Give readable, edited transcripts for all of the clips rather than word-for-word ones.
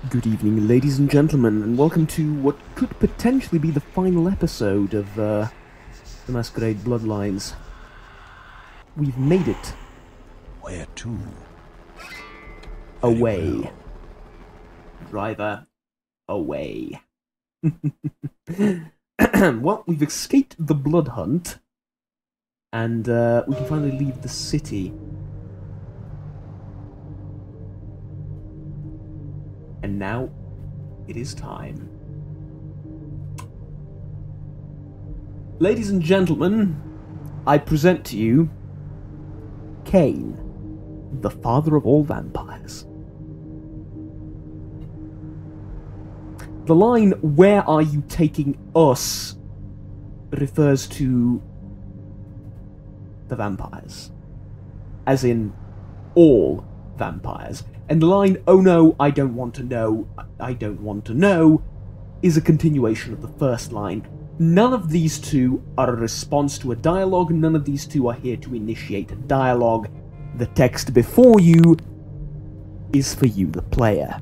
Good evening, ladies and gentlemen, and welcome to what could potentially be the final episode of the Masquerade Bloodlines. We've made it. Where to? Away. Well. Driver, away. Well, we've escaped the blood hunt, and we can finally leave the city. And now, it is time. Ladies and gentlemen, I present to you Caine, the father of all vampires. The line, "Where are you taking us?" refers to the vampires. As in, all vampires. And the line, "Oh no, I don't want to know, I don't want to know," is a continuation of the first line. None of these two are a response to a dialogue, none of these two are here to initiate a dialogue. The text before you is for you, the player.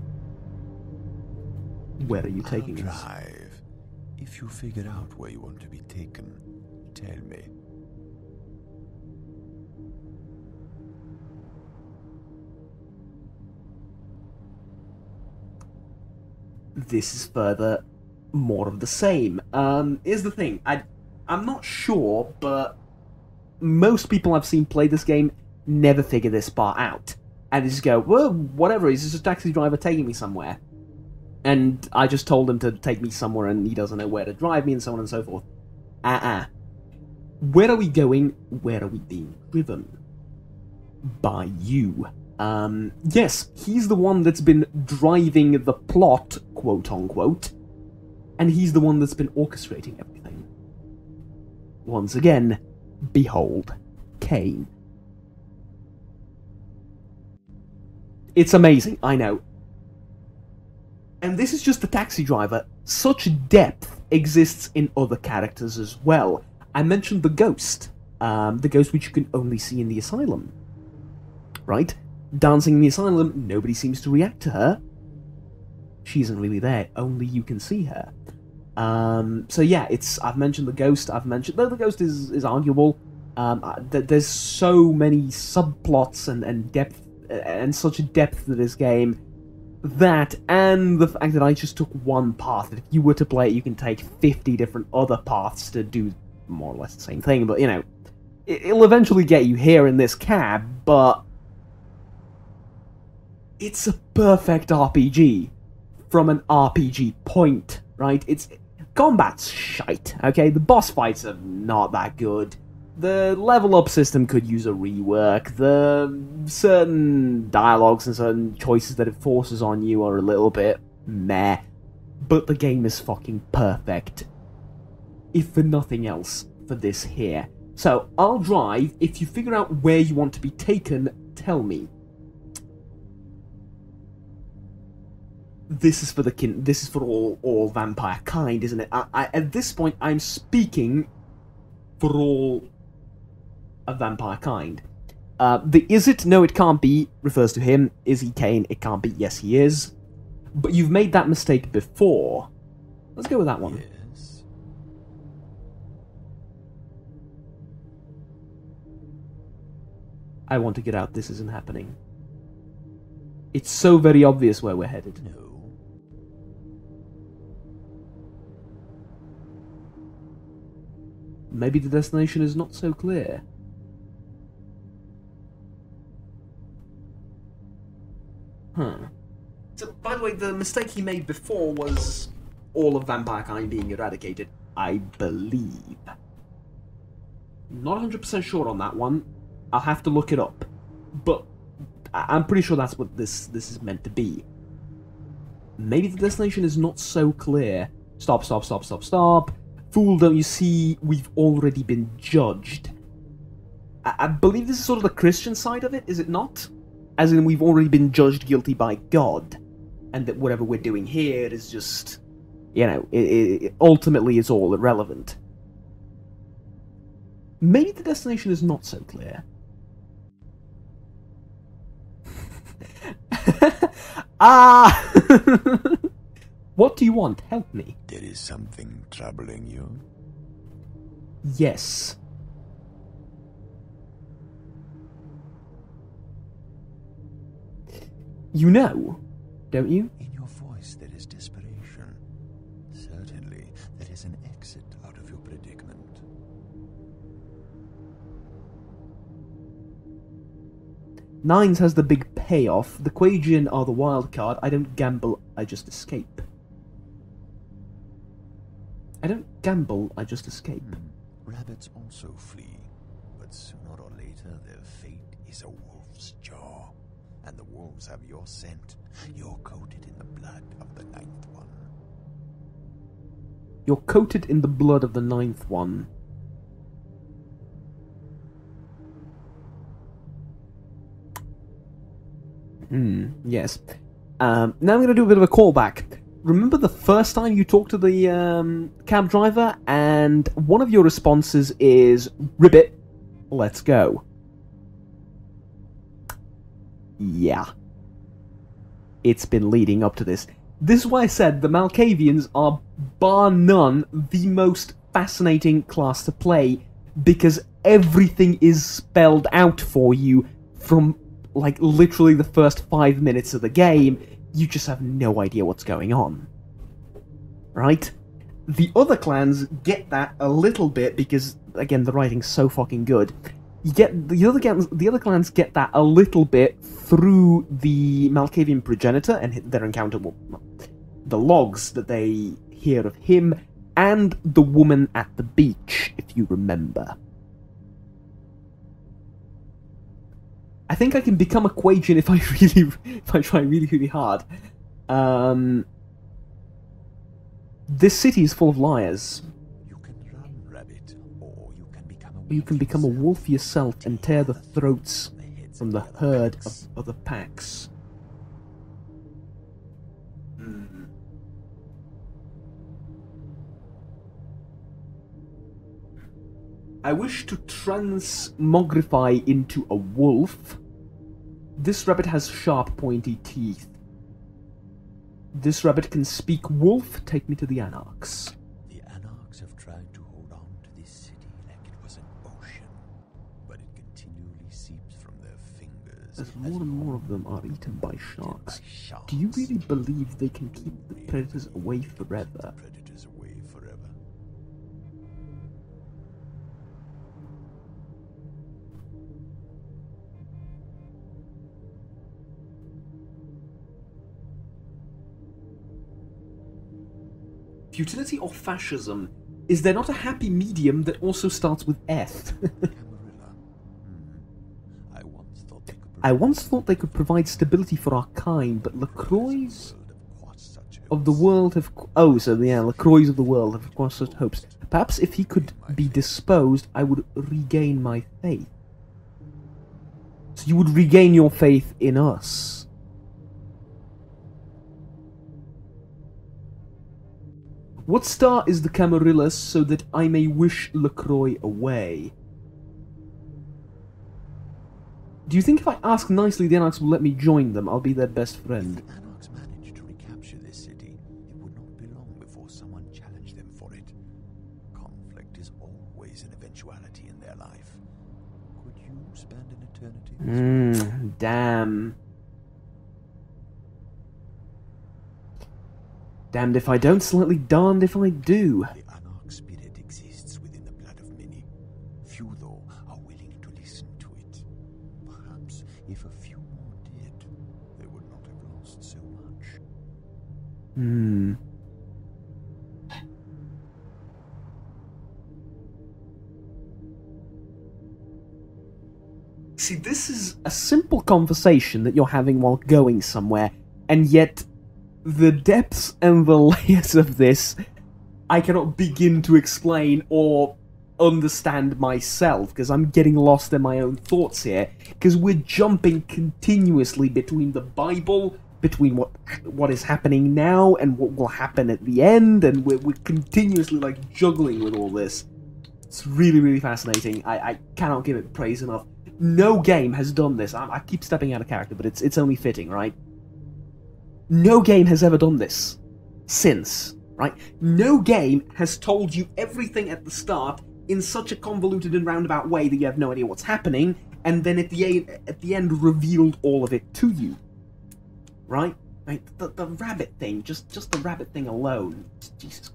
Where are you taking us? Drive. If you figured out where you want to be taken, tell me. This is further more of the same. Here's the thing, I'm not sure, but most people I've seen play this game never figure this part out. And they just go, well, whatever, he's just a taxi driver taking me somewhere. And I just told him to take me somewhere and he doesn't know where to drive me and so on and so forth. Where are we going? Where are we being driven? By you. Yes, he's the one that's been driving the plot, quote-unquote, and he's the one that's been orchestrating everything. Once again, behold, Caine. It's amazing, I know. And this is just the taxi driver. Such depth exists in other characters as well. I mentioned the ghost which you can only see in the asylum. Right? Dancing in the asylum, nobody seems to react to her. She isn't really there, only you can see her. So yeah, I've mentioned the ghost, though the ghost is arguable. There's so many subplots and depth, and such a depth to this game, that, and the fact that I just took one path, that if you were to play it, you can take 50 different other paths to do more or less the same thing, but you know, it'll eventually get you here in this cab, but it's a perfect RPG from an RPG point, right? Combat's shite, okay? The boss fights are not that good. The level up system could use a rework. The certain dialogues and certain choices that it forces on you are a little bit meh. But the game is fucking perfect. If for nothing else, for this here. So, I'll drive. If you figure out where you want to be taken, tell me. This is for all vampire kind, isn't it? At this point, I'm speaking for all of vampire kind. The is it? No, it can't be refers to him. Is he Caine? It can't be. Yes, he is. But you've made that mistake before. Let's go with that one. Yes. I want to get out. This isn't happening. It's so very obvious where we're headed. No. Maybe the destination is not so clear. Huh. So, by the way, the mistake he made before was all of vampire kind being eradicated, I believe. Not 100% sure on that one. I'll have to look it up. But I'm pretty sure that's what this is meant to be. Maybe the destination is not so clear. Stop, stop, stop, stop, stop. Fool, don't you see, we've already been judged. I believe this is sort of the Christian side of it, is it not? As in, we've already been judged guilty by God. And that whatever we're doing here is just, you know, it ultimately is all irrelevant. Maybe the destination is not so clear. Ah! What do you want? Help me. There is something troubling you? Yes. You know, don't you? In your voice there is desperation. Certainly, there is an exit out of your predicament. Nines has the big payoff. The Quagian are the wild card. I don't gamble, I just escape. I don't gamble, I just escape. Rabbits also flee, but sooner or later their fate is a wolf's jaw. And the wolves have your scent. You're coated in the blood of the ninth one. You're coated in the blood of the ninth one. Yes. Now I'm going to do a bit of a callback. Remember the first time you talked to the cab driver, and one of your responses is, "Ribbit, let's go." Yeah. It's been leading up to this. This is why I said the Malkavians are, bar none, the most fascinating class to play, because everything is spelled out for you from, like, literally the first 5 minutes of the game. You just have no idea what's going on. Right? The other clans get that a little bit because, again, the writing's so fucking good. You get the other clans get that a little bit through the Malkavian progenitor and their encounter with the logs that they hear of him and the woman at the beach, if you remember. I think I can become a Quagian if I try really hard. This city is full of liars. You can run, rabbit, or you can become a wolf yourself and tear the throats from the herd of other packs. I wish to transmogrify into a wolf. This rabbit has sharp, pointy teeth. This rabbit can speak wolf. Take me to the Anarchs. The Anarchs have tried to hold on to this city like it was an ocean, but it continually seeps from their fingers. As more and more of them are eaten by sharks, do you really believe they can keep the predators away forever? Futility or fascism? Is there not a happy medium that also starts with F? I once thought they could provide stability for our kind, but LaCroix of the world have... Oh, so yeah, LaCroix of the world have quashed such hopes. Perhaps if he could be disposed, I would regain my faith. So you would regain your faith in us. What star is the Camarilla so that I may wish LaCroix away? Do you think if I ask nicely, the Anarchs will let me join them? I'll be their best friend. If the Anarchs manage to recapture this city, it would not be long before someone challenged them for it. Conflict is always an eventuality in their life. Could you spend an eternity? Damn. Damned if I don't, slightly darned if I do. The Anarch spirit exists within the blood of many. Few, though, are willing to listen to it. Perhaps if a few more did, they would not have lost so much. See, this is a simple conversation that you're having while going somewhere, and yet the depths and the layers of this I cannot begin to explain or understand myself, because I'm getting lost in my own thoughts here, because we're jumping continuously between the Bible, between what is happening now and what will happen at the end, and we're continuously like juggling with all this. It's really fascinating. I cannot give it praise enough. No game has done this. I keep stepping out of character, but it's only fitting, right? No game has ever done this since, right? No game has told you everything at the start in such a convoluted and roundabout way that you have no idea what's happening, and then at the end revealed all of it to you, right? Like the rabbit thing, just the rabbit thing alone. Jesus.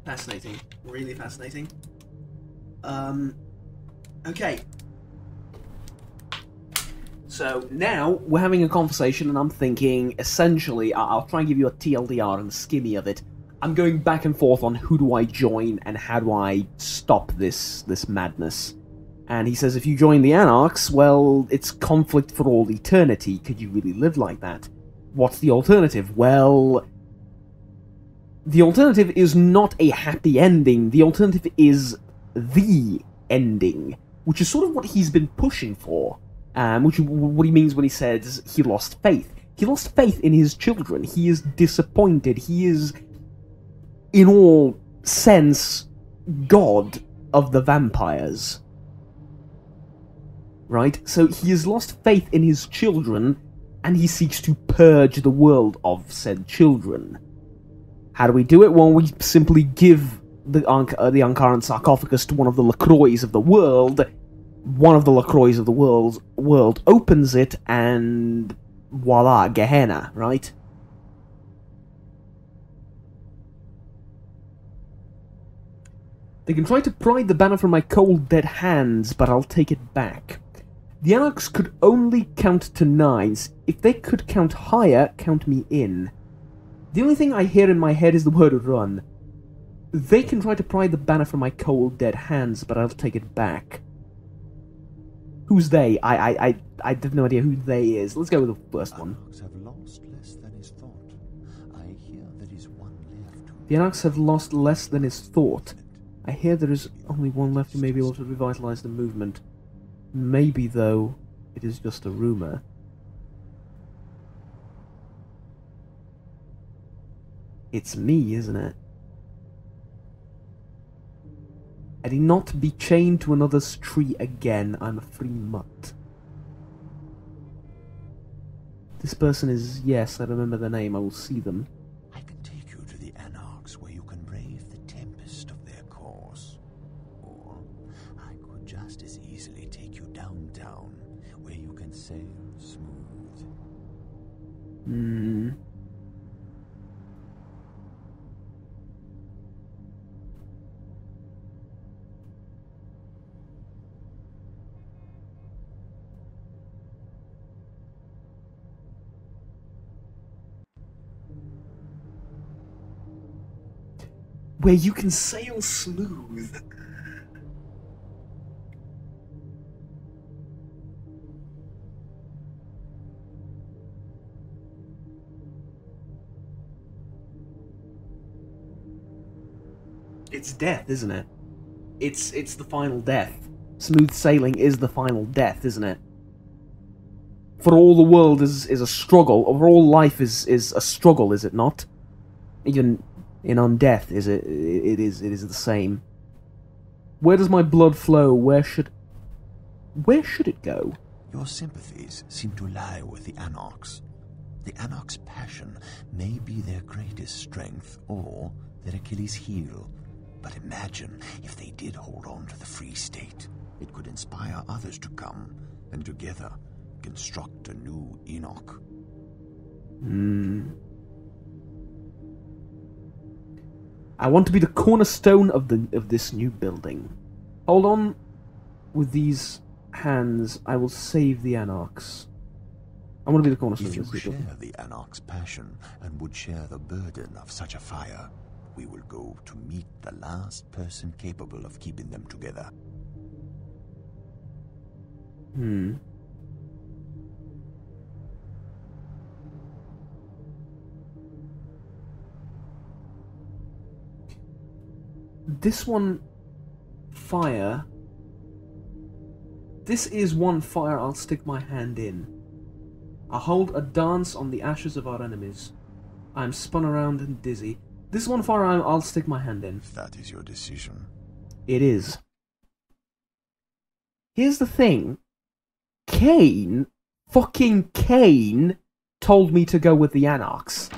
Fascinating, really fascinating. Okay. So now we're having a conversation, and I'm thinking, essentially, I'll try and give you a TLDR and a skinny of it. I'm going back and forth on who do I join and how do I stop this madness. And he says, if you join the Anarchs, well, it's conflict for all eternity. Could you really live like that? What's the alternative? Well, the alternative is not a happy ending. The alternative is the ending, which is sort of what he's been pushing for. Which is what he means when he says he lost faith. He lost faith in his children. He is disappointed. He is, in all sense, God of the vampires. Right? So he has lost faith in his children, and he seeks to purge the world of said children. How do we do it? Well, we simply give the Ankara sarcophagus to one of the LaCroix of the world. One of the LaCroix of the world opens it, and voila, Gehenna, right? They can try to pry the banner from my cold, dead hands, but I'll take it back. The Anarchs could only count to 9s. If they could count higher, count me in. The only thing I hear in my head is the word run. They can try to pry the banner from my cold, dead hands, but I'll take it back. Who's they? I have no idea who they is. Let's go with the first one. Have lost less than his thought. I hear there is one left. The Anarchs have lost less than his thought. I hear there is only one left who may be able to revitalize the movement. Maybe, though, it is just a rumor. It's me, isn't it? I did not be chained to another's tree again. I'm a free mutt. This person is... Yes, I remember their name. I will see them. I can take you to the Anarchs where you can brave the tempest of their cause. Or I could just as easily take you downtown where you can sail smooth. Where you can sail smooth. It's death, isn't it? It's the final death. Smooth sailing is the final death, isn't it? For all the world is a struggle, or all life is a struggle, is it not? Even in undeath, it is the same. Where does my blood flow? Where should it go? Your sympathies seem to lie with the Anarchs. The Anarchs' passion may be their greatest strength or their Achilles' heel. But imagine if they did hold on to the Free State. It could inspire others to come, and together construct a new Enoch. I want to be the cornerstone of this new building. Hold on. With these hands, I will save the Anarchs. I want to be the cornerstone If you of this new building. share the Anarch's passion and would share the burden of such a fire, we will go to meet the last person capable of keeping them together. This one... Fire... This is one fire I'll stick my hand in. I hold a dance on the ashes of our enemies. I am spun around and dizzy. This one fire I'll stick my hand in. If that is your decision. It is. Here's the thing. Caine, fucking Caine, told me to go with the Anarchs.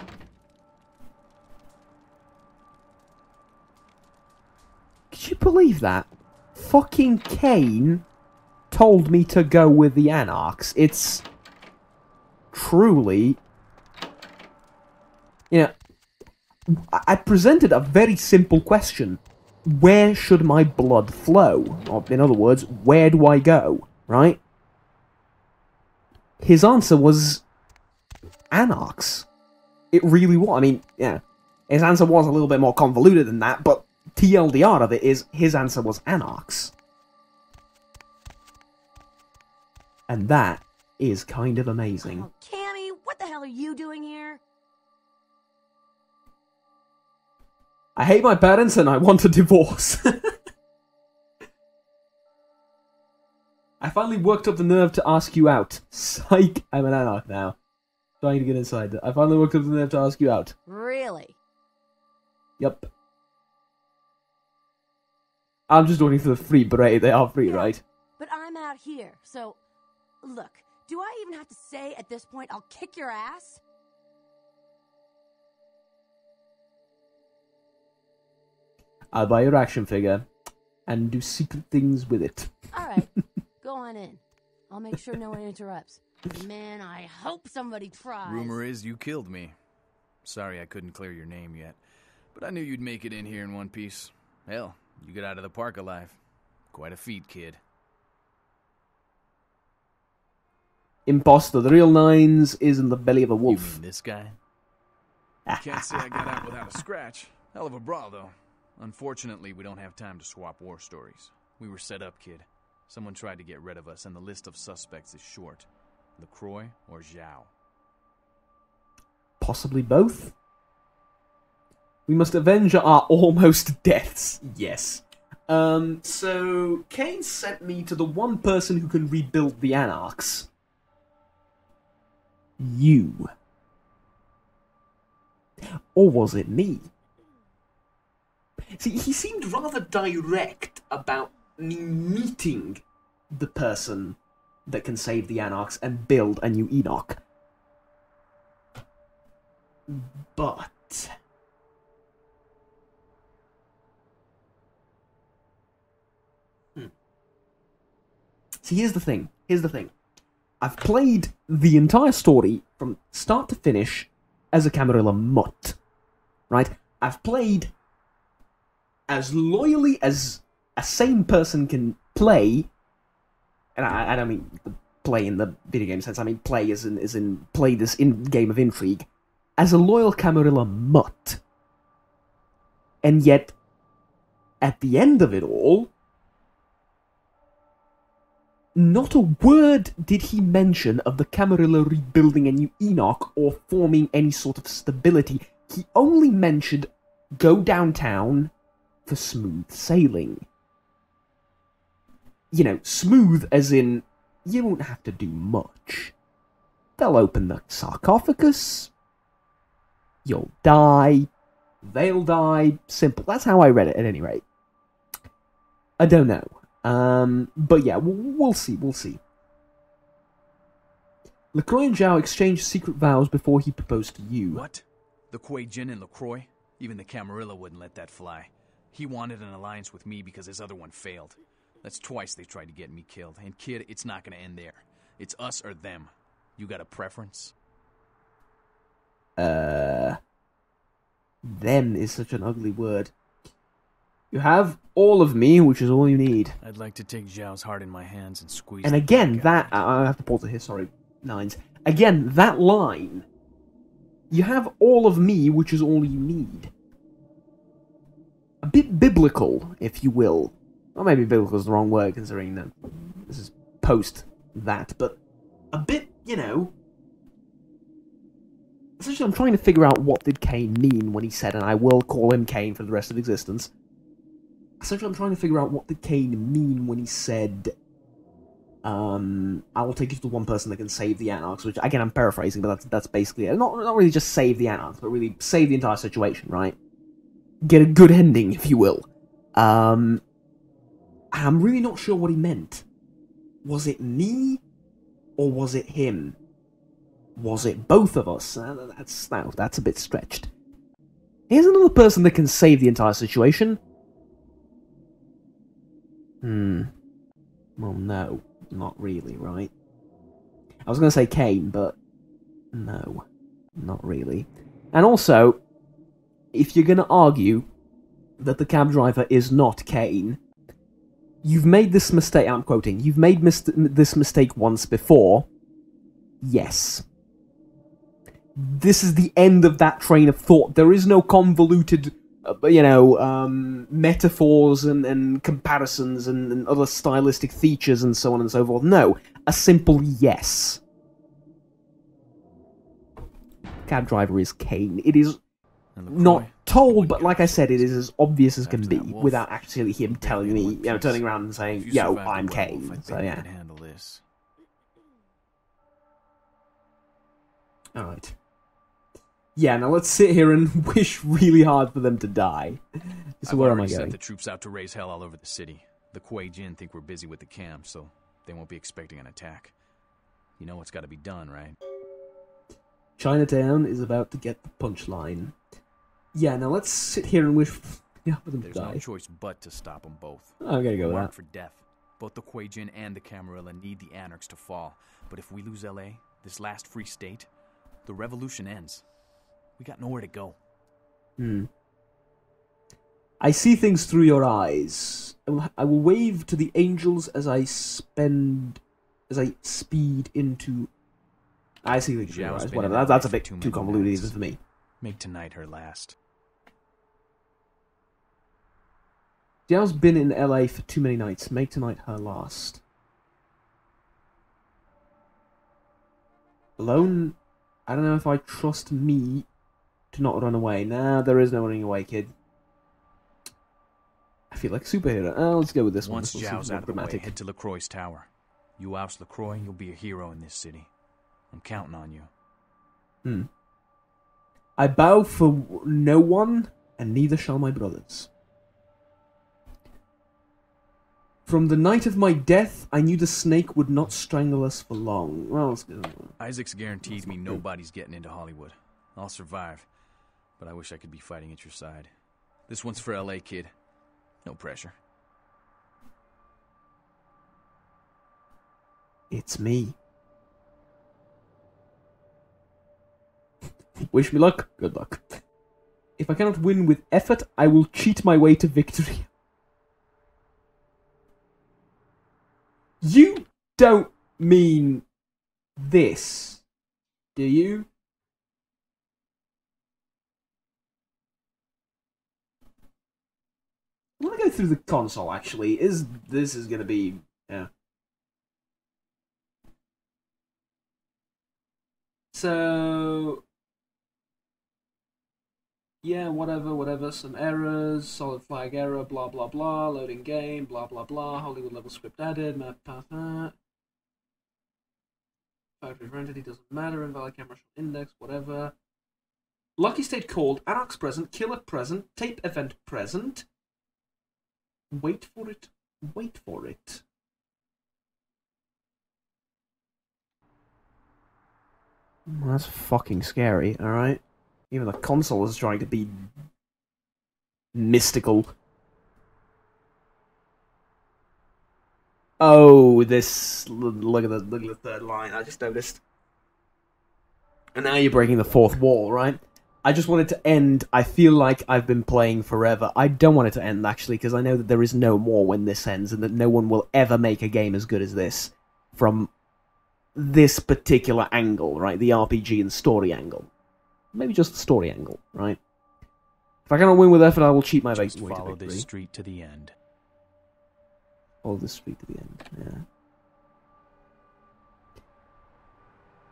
Could you believe that? Fucking Caine told me to go with the Anarchs. It's truly... You know, I presented a very simple question. Where should my blood flow? Or, in other words, where do I go? Right? His answer was... Anarchs. It really was. I mean, yeah. His answer was a little bit more convoluted than that, but TLDR of it is, his answer was Anarchs. And that is kind of amazing. Oh, Cammy, what the hell are you doing here? I hate my parents and I want a divorce. I finally worked up the nerve to ask you out. Psych, I'm an Anarch now. Trying to get inside. I finally worked up the nerve to ask you out. Really? Yep. I'm just doing it for the free beret. They are free, right? But I'm out here, so... Look, do I even have to say at this point I'll kick your ass? I'll buy your action figure and do secret things with it. Alright, go on in. I'll make sure no one interrupts. Man, I hope somebody tries. Rumor is you killed me. Sorry I couldn't clear your name yet, but I knew you'd make it in here in one piece. Hell, you got out of the park alive. Quite a feat, kid. Imposter. The real Nines is in the belly of a wolf. You mean this guy? Can't say I got out without a scratch. Hell of a brawl, though. Unfortunately, we don't have time to swap war stories. We were set up, kid. Someone tried to get rid of us, and the list of suspects is short. LaCroix or Zhao? Possibly both? We must avenge our almost deaths. Yes. So, Caine sent me to the one person who can rebuild the Anarchs. You. Or was it me? See, he seemed rather direct about me meeting the person that can save the Anarchs and build a new Enoch. But... See, here's the thing. I've played the entire story from start to finish as a Camarilla mutt. Right? I've played as loyally as a sane person can play, and I don't mean play in the video game sense, I mean play as in play this game of intrigue, as a loyal Camarilla mutt. And yet, at the end of it all, not a word did he mention of the Camarilla rebuilding a new Enoch or forming any sort of stability. He only mentioned go downtown for smooth sailing. You know, smooth as in, you won't have to do much. They'll open the sarcophagus, you'll die, they'll die, simple. That's how I read it, at any rate. I don't know. But yeah, we'll see. LaCroix and Zhao exchanged secret vows before he proposed to you. What? The Kuei Jin and LaCroix? Even the Camarilla wouldn't let that fly. He wanted an alliance with me because his other one failed. That's twice they tried to get me killed. And kid, it's not gonna end there. It's us or them. You got a preference? Them is such an ugly word. You have all of me, which is all you need. I'd like to take Zhao's heart in my hands and squeeze. And again, that I have to pause it here. Sorry, Nines. Again, that line. You have all of me, which is all you need. A bit biblical, if you will. Or maybe biblical is the wrong word, considering that this is post that. But a bit, you know. Essentially, I'm trying to figure out what did Caine mean when he said, and I will call him Caine for the rest of existence. Essentially, I'm trying to figure out what did Caine mean when he said, I will take you to the one person that can save the Anarchs, which, again, I'm paraphrasing, but that's basically it. Not really just save the Anarchs, but really save the entire situation, right? Get a good ending, if you will. I'm really not sure what he meant. Was it me? Or was it him? Was it both of us? That's a bit stretched. Here's another person that can save the entire situation. Well, no. Not really, right? I was going to say Caine, but no. Not really. And also, if you're going to argue that the cab driver is not Caine, you've made this mistake, I'm quoting, you've made this mistake once before. Yes. This is the end of that train of thought. There is no convoluted, metaphors and comparisons and other stylistic features and so on and so forth. No, a simple yes. Cab driver is Caine. It is not told, but like I said, it is as obvious as can be without actually him telling me, turning around and saying, "Yo, I'm Caine." So yeah. All right. Yeah, now let's sit here and wish really hard for them to die. So where am I going? Sent the troops out to raise hell all over the city. The Caine think we're busy with the camp, so they won't be expecting an attack. You know what's got to be done, right? Chinatown is about to get the punchline. Yeah, now let's sit here and wish for them to die. There's no choice but to stop them both. I'm gonna go with that. For death. Both the Caine and the Camarilla need the Anarchs to fall. But if we lose LA, this last free state, the revolution ends. We got nowhere to go. I see things through your eyes. I will wave to the angels as I speed into... I see things through your eyes. Whatever, that's a bit too convoluted even for me. Make tonight her last. Xiao's been in LA for too many nights. Make tonight her last. Alone? I don't know if I trust me to not run away. Nah, there is no running away, kid. I feel like a superhero. Let's go with this one. Once Zhao's out of the way, head to LaCroix's tower. You oust LaCroix, you'll be a hero in this city. I'm counting on you. I bow for no one, and neither shall my brothers. From the night of my death, I knew the snake would not strangle us for long. Well, let's go. Isaac's guaranteed me nobody's getting into Hollywood. I'll survive, but I wish I could be fighting at your side. This one's for LA, kid. No pressure. It's me. Wish me luck. Good luck. If I cannot win with effort, I will cheat my way to victory. You don't mean this, do you? I want to go through the console, actually. This is going to be... Yeah. So... Yeah, whatever. Some errors, solid flag error, blah, blah, blah. Loading game, blah, blah, blah. Hollywood level script added, map path. Factory for entity doesn't matter. Invalid camera shot index, whatever. Lucky state called. Anarchs present. Killer present. Tape event present. Wait for it. Wait for it. That's fucking scary, alright? Even the console is trying to be mystical. Oh, this... Look at the third line, I just noticed. And now you're breaking the fourth wall, right? I just want it to end. I feel like I've been playing forever. I don't want it to end, actually, because I know that there is no more when this ends, and that no one will ever make a game as good as this from this particular angle, right? The RPG and story angle. Maybe just the story angle, right? If I cannot win with effort, I will cheat my way to victory. Follow this street to the end. Follow this street to the end, yeah.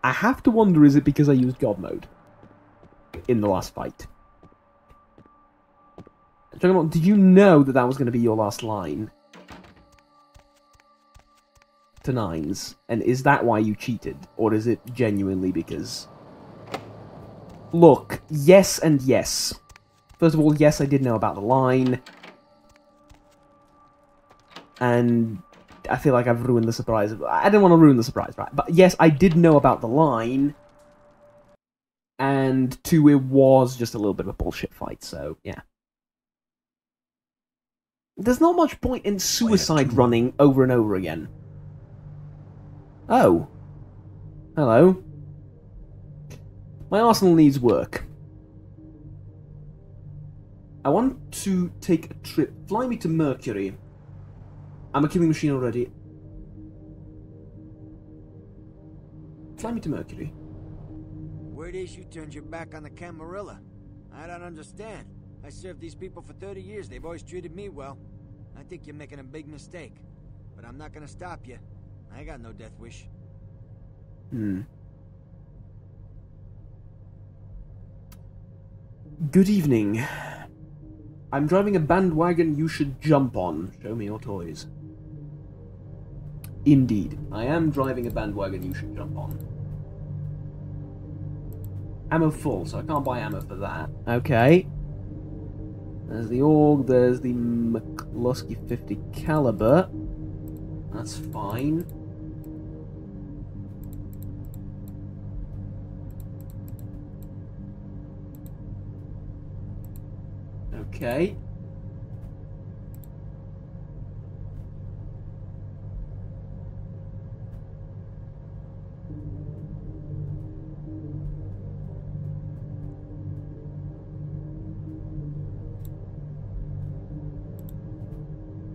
I have to wonder, is it because I used God mode in the last fight? Juggernaut, did you know that that was going to be your last line? To nines. And is that why you cheated? Or is it genuinely because... Look, yes and yes. First of all, yes, I did know about the line. And I feel like I've ruined the surprise. I didn't want to ruin the surprise, right? But yes, I did know about the line. And 2, it was just a little bit of a bullshit fight, so yeah. There's not much point in suicide running over and over again. Oh. Hello. My arsenal needs work. I want to take a trip. Fly me to Mercury. I'm a killing machine already. Fly me to Mercury. Word is you turned your back on the Camarilla. I don't understand. I served these people for 30 years. They've always treated me well. I think you're making a big mistake. But I'm not gonna stop you. I got no death wish. Good evening. I'm driving a bandwagon you should jump on. Show me your toys. Indeed, I am driving a bandwagon you should jump on. Ammo full, so I can't buy ammo for that. Okay. There's the AUG, there's the McCluskey 50 caliber. That's fine. Okay.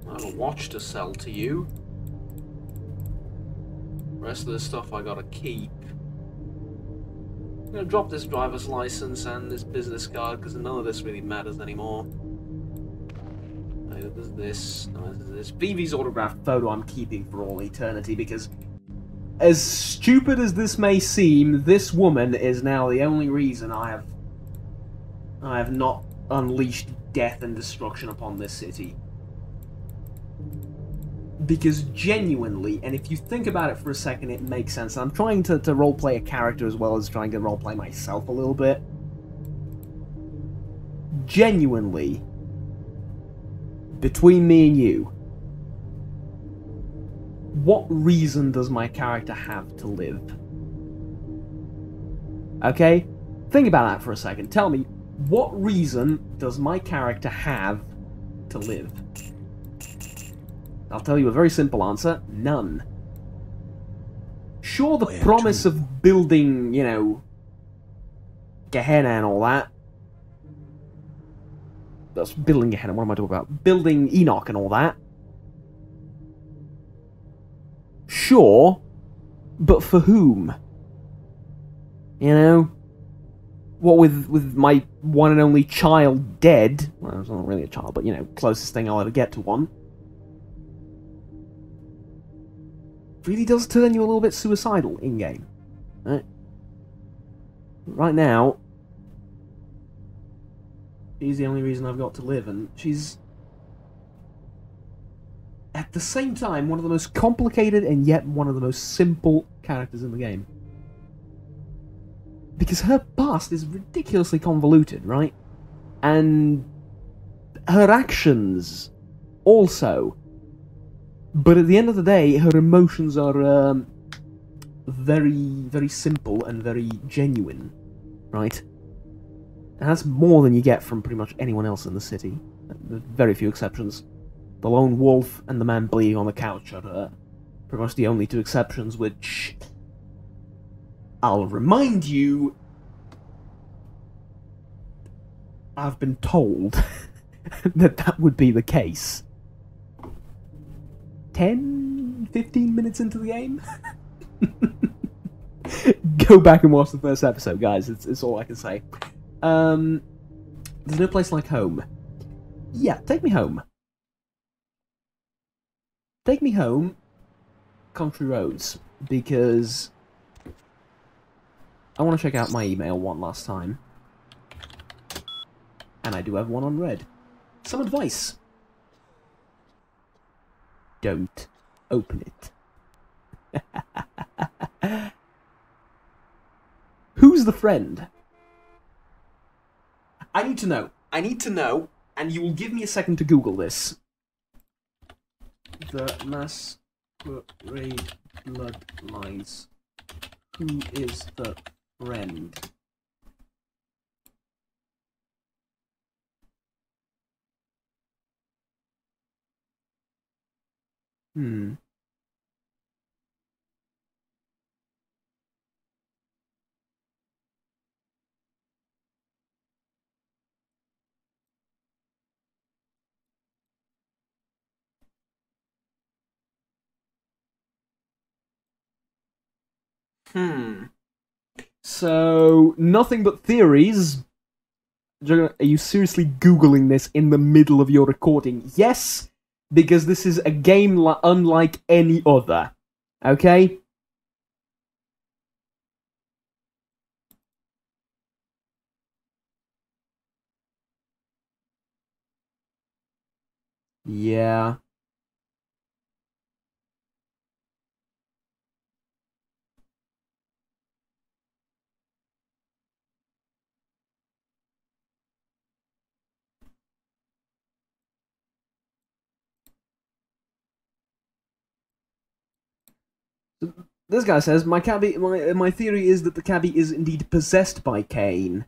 I have a watch to sell to you. Rest of the stuff I gotta keep. I'm gonna drop this driver's license and this business card because none of this really matters anymore. There's this. No, there's this. Vivi's autographed photo I'm keeping for all eternity because, as stupid as this may seem, this woman is now the only reason I have not unleashed death and destruction upon this city. Because genuinely, and if you think about it for a second, it makes sense. I'm trying to roleplay a character as well as trying to roleplay myself a little bit. Genuinely, between me and you, what reason does my character have to live? Okay? Think about that for a second. Tell me, what reason does my character have to live? I'll tell you a very simple answer. None. Sure, the promise of building, you know, Gehenna and all that. That's building Gehenna, what am I talking about? Building Enoch and all that. Sure, but for whom? You know? What with my one and only child dead? Well, it's not really a child, but, you know, closest thing I'll ever get to one. Really does turn you a little bit suicidal in-game. Right now, she's the only reason I've got to live, and she's, at the same time, one of the most complicated and yet one of the most simple characters in the game. Because her past is ridiculously convoluted, right? And her actions also. But at the end of the day, her emotions are very, very simple and very genuine, right? And that's more than you get from pretty much anyone else in the city. With very few exceptions. The lone wolf and the man bleeding on the couch are pretty much the only two exceptions, which I'll remind you, I've been told that would be the case. 10, 15 minutes into the game? Go back and watch the first episode, guys. It's all I can say. There's no place like home. Yeah, take me home. Take me home, country roads, because I want to check out my email one last time. And I do have one on red. Some advice. Don't open it. Who's the friend? I need to know. I need to know, and you will give me a second to Google this. The Masquerade Bloodlines. Who is the friend? Hmm. So, nothing but theories. Are you seriously Googling this in the middle of your recording? Yes, because this is a game unlike any other. Okay? Yeah. This guy says, my theory is that the cabbie is indeed possessed by Caine.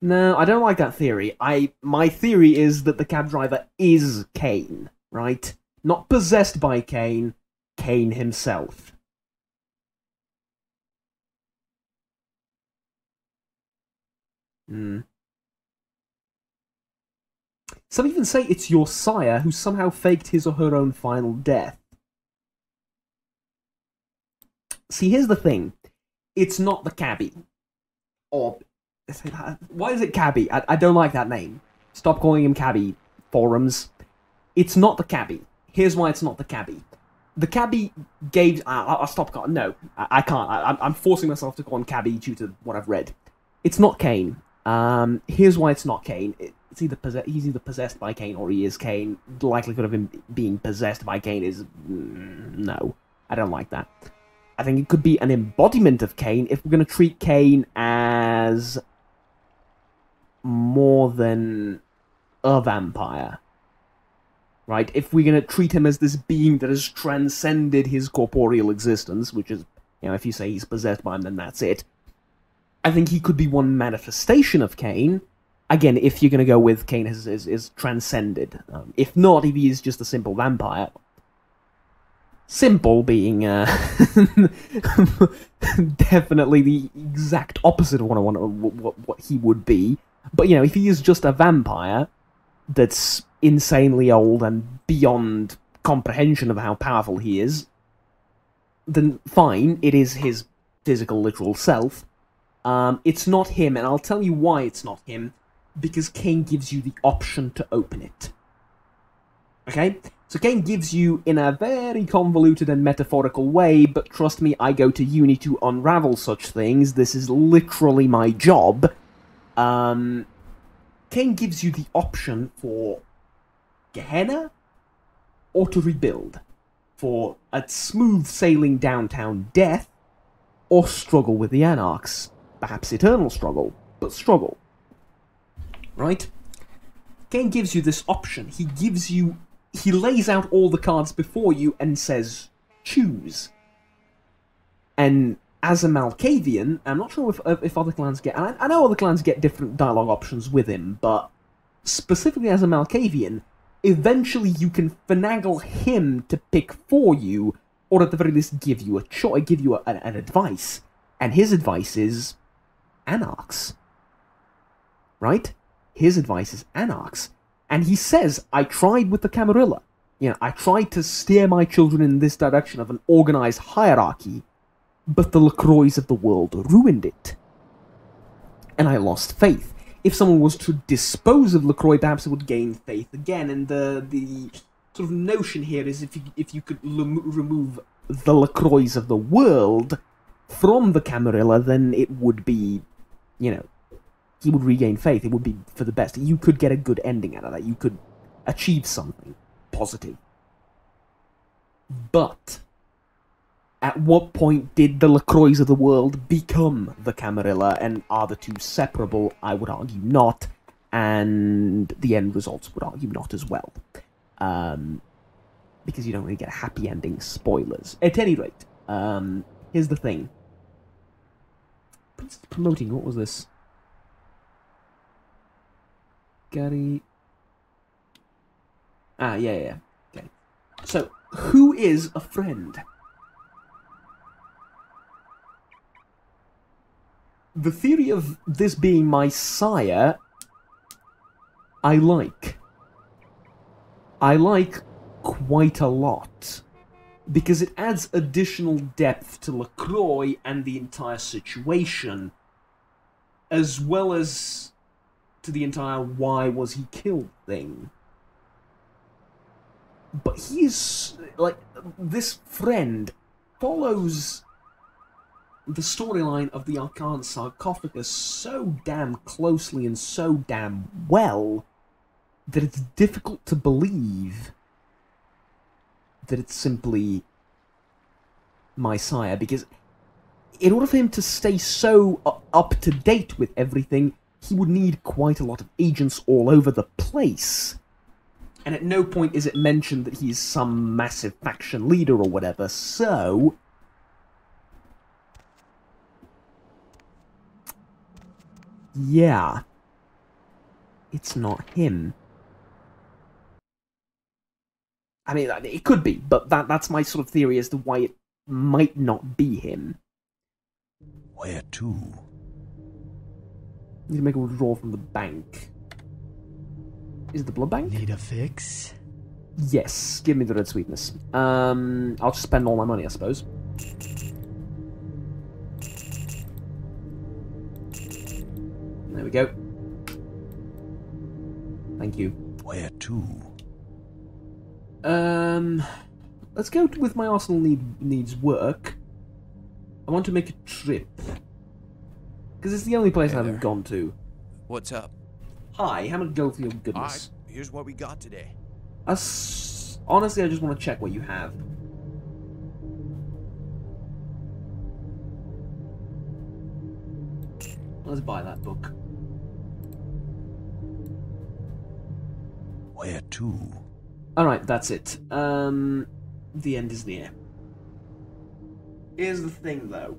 No, I don't like that theory. My theory is that the cab driver is Caine, right? Not possessed by Caine, Caine himself. Hmm. Some even say it's your sire who somehow faked his or her own final death. See, here's the thing. It's not the cabbie. Or, why is it cabbie? I don't like that name. Stop calling him cabbie, forums. It's not the cabbie. Here's why it's not the cabbie. The cabbie gave... I'll stop calling... No, I can't. I'm forcing myself to call him cabbie due to what I've read. It's not Caine. Here's why it's not Caine. It's either he's either possessed by Caine or he is Caine. The likelihood of him being possessed by Caine is... no. I don't like that. I think it could be an embodiment of Caine if we're going to treat Caine as more than a vampire. Right? If we're going to treat him as this being that has transcended his corporeal existence, which is, you know, if you say he's possessed by him, then that's it. I think he could be one manifestation of Caine. Again, if you're going to go with Caine is transcended. If not, if he is just a simple vampire. Simple being definitely the exact opposite of what he would be. But, you know, if he is just a vampire that's insanely old and beyond comprehension of how powerful he is, then fine, it is his physical, literal self. It's not him, and I'll tell you why it's not him, because Caine gives you the option to open it. Okay? So Caine gives you, in a very convoluted and metaphorical way, but trust me, I go to uni to unravel such things, this is literally my job. Caine gives you the option for Gehenna, or to rebuild. For a smooth sailing downtown death, or struggle with the Anarchs. Perhaps eternal struggle, but struggle. Right? Caine gives you this option. He lays out all the cards before you and says, choose. And as a Malkavian, I'm not sure if other clans get... I know other clans get different dialogue options with him, but specifically as a Malkavian, eventually you can finagle him to pick for you, or at the very least give you a choice, give you an advice. And his advice is Anarchs. Right? His advice is Anarchs. And he says, I tried with the Camarilla. You know, I tried to steer my children in this direction of an organized hierarchy, but the LaCroix of the world ruined it. And I lost faith. If someone was to dispose of LaCroix, perhaps it would gain faith again. And the sort of notion here is if you could remove the LaCroix of the world from the Camarilla, then it would be, you know, he would regain faith. It would be for the best. You could get a good ending out of that. You could achieve something positive. But at what point did the LaCroix of the world become the Camarilla, and are the two separable? I would argue not. and the end results would argue not as well. Because you don't really get happy ending spoilers. At any rate, here's the thing. Promoting, what was this? Gary... Ah, yeah. Okay. So, who is a friend? The theory of this being my sire, I like. I like quite a lot. Because it adds additional depth to LaCroix and the entire situation, as well as to the entire why was he killed thing. But he's, like, this friend follows the storyline of the Arcane sarcophagus so damn closely and so damn well that it's difficult to believe that it's simply my sire, because in order for him to stay so up to date with everything, he would need quite a lot of agents all over the place. And at no point is it mentioned that he's some massive faction leader or whatever, so... yeah. It's not him. I mean, it could be, but that's my sort of theory as to why it might not be him. Where to? Need to make a withdrawal from the bank. Is it the blood bank? Need a fix? Yes, give me the red sweetness. I'll just spend all my money, I suppose. There we go. Thank you. Where to? Let's go with my arsenal needs work. I want to make a trip. Because it's the only place I haven't gone to. What's up? Hi, how much go for your goodness? Alright, here's what we got today. Honestly, I just want to check what you have. Let's buy that book. Where to? Alright, that's it. The end is near. Here's the thing, though.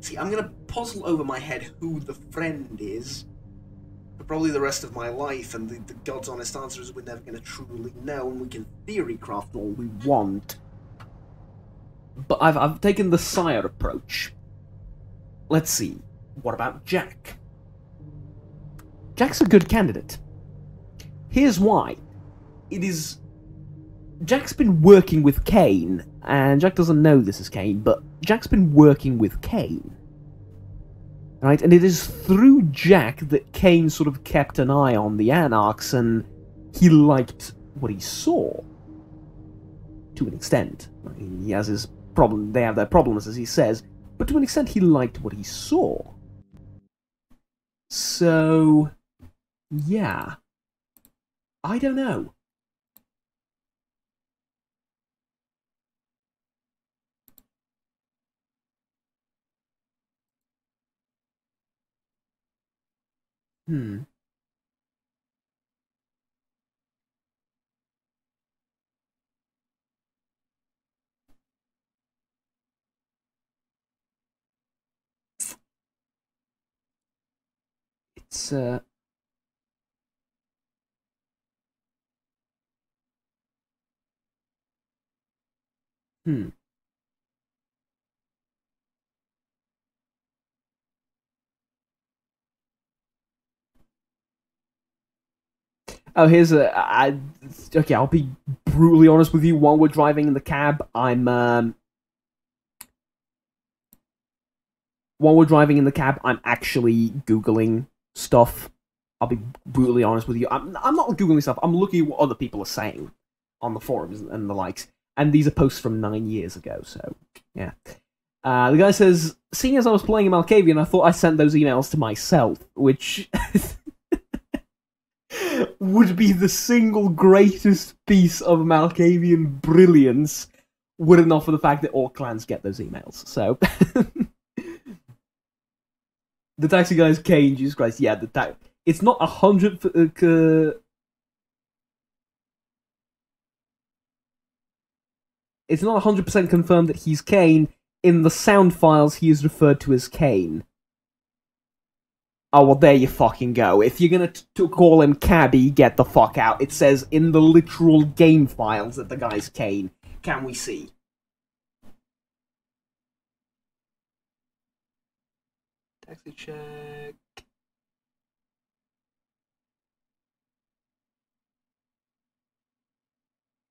See, I'm gonna puzzle over my head who the friend is for probably the rest of my life, and the God's honest answer is we're never gonna truly know, and we can theorycraft all we want. But I've taken the sire approach. Let's see. What about Jack? Jack's a good candidate. Here's why. Jack's been working with Caine, and Jack doesn't know this is Caine, but Jack's been working with Caine. Right? And it is through Jack that Caine sort of kept an eye on the Anarchs, and he liked what he saw. To an extent. He has his problem, they have their problems, as he says, but to an extent he liked what he saw. So... yeah. I don't know. It's, Oh, here's okay, I'll be brutally honest with you. While we're driving in the cab, I'm actually Googling stuff. I'll be brutally honest with you. I'm not Googling stuff. I'm looking at what other people are saying on the forums and the likes. And these are posts from 9 years ago, so, yeah. The guy says, seeing as I was playing Malkavian, I thought I sent those emails to myself, which... would be the single greatest piece of Malkavian brilliance, were it not for the fact that all clans get those emails. So, The taxi guy is Caine, Jesus Christ. Yeah, it's not 100... it's not 100% confirmed that he's Caine. In the sound files, he is referred to as Caine. Oh, well, there you fucking go. If you're gonna call him Cabby, get the fuck out. It says in the literal game files that the guy's Caine. Can we see? Taxi check.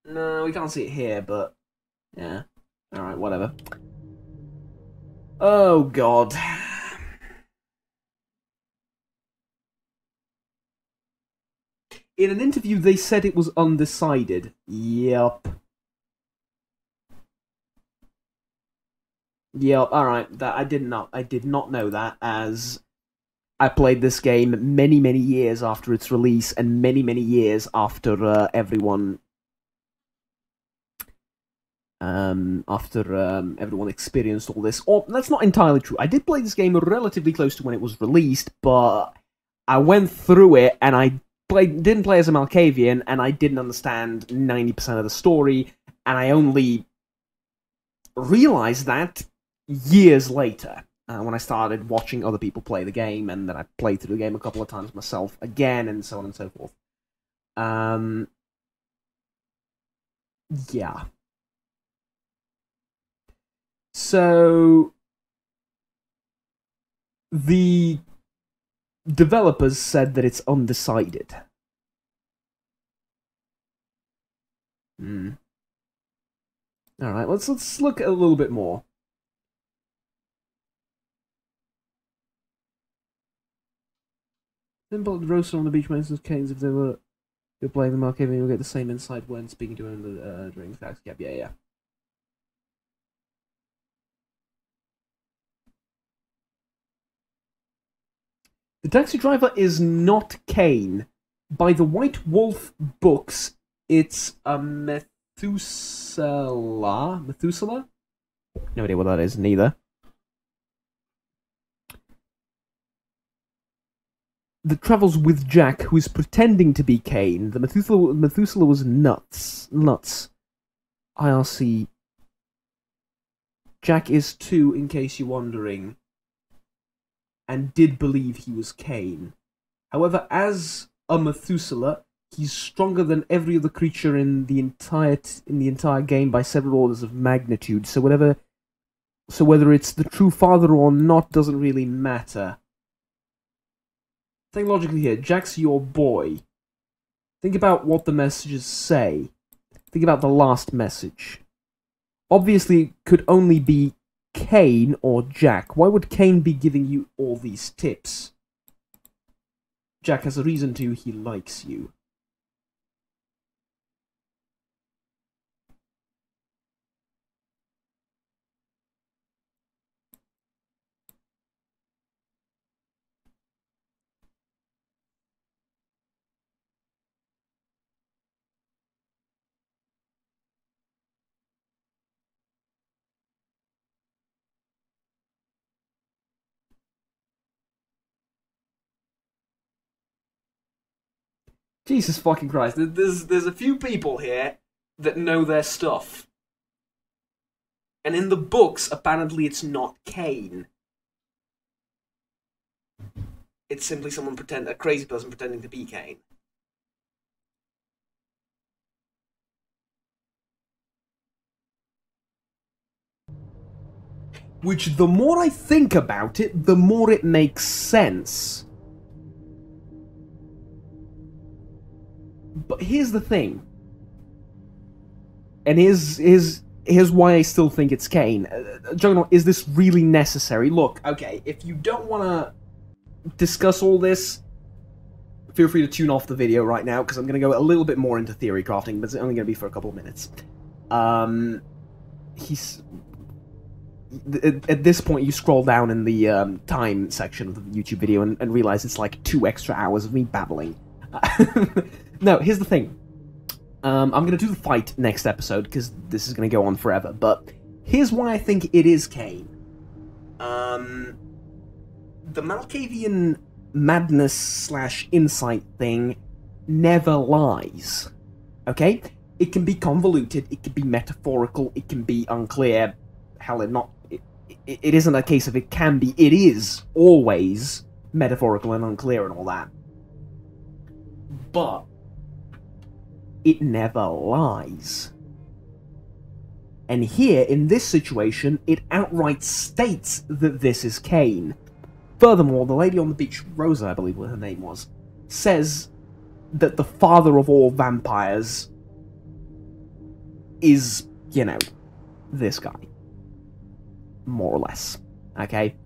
No, we can't see it here, but... yeah. Alright, whatever. Oh, God. In an interview, they said it was undecided. Yep. Yep, alright. I did not know that, as I played this game many, many years after its release, and many, many years after everyone experienced all this. Or, that's not entirely true. I did play this game relatively close to when it was released, but I went through it, and I didn't play as a Malkavian, and I didn't understand 90% of the story, and I only realized that years later, when I started watching other people play the game, and then I played through the game a couple of times myself again, and so on and so forth. Yeah. So, the developers said that it's undecided. Alright, let's look a little bit more. Simple roaster on the beach mentions Canes if they were playing the Malkavian, you'll get the same insight when speaking to him during the tax cap. Yeah. The taxi driver is not Caine. By the White Wolf books, it's a Methuselah? Methuselah? No idea what that is, neither. That travels with Jack, who is pretending to be Caine. The Methuselah was nuts. IRC. Jack is too, in case you're wondering, and did believe he was Caine. However, as a Methuselah, he's stronger than every other creature in the entire game by several orders of magnitude. So whether it's the true father or not doesn't really matter. Think logically here. Jack's your boy. Think about what the messages say. Think about the last message. Obviously, it could only be Caine or Jack. Why would Caine be giving you all these tips? Jack has a reason to. He likes you. Jesus fucking Christ. There's a few people here that know their stuff. And in the books, apparently it's not Caine. It's simply a crazy person pretending to be Caine. Which, the more I think about it, the more it makes sense. But here's the thing. And here's why I still think it's Caine. Juggernaut, is this really necessary? Look, okay, if you don't want to discuss all this, feel free to tune off the video right now, because I'm going to go a little bit more into theory crafting, but it's only going to be for a couple of minutes. At this point, you scroll down in the time section of the YouTube video and realize it's like 2 extra hours of me babbling. No, here's the thing. I'm going to do the fight next episode, because this is going to go on forever, but here's why I think it is Caine. The the Malkavian madness slash insight thing never lies. Okay? It can be convoluted, it can be metaphorical, it can be unclear. Hell, it isn't a case of it can be, it is always metaphorical and unclear and all that. But it never lies. And here, in this situation, it outright states that this is Caine. Furthermore, the lady on the beach, Rosa, I believe what her name was, says that the father of all vampires is, you know, this guy. More or less. Okay?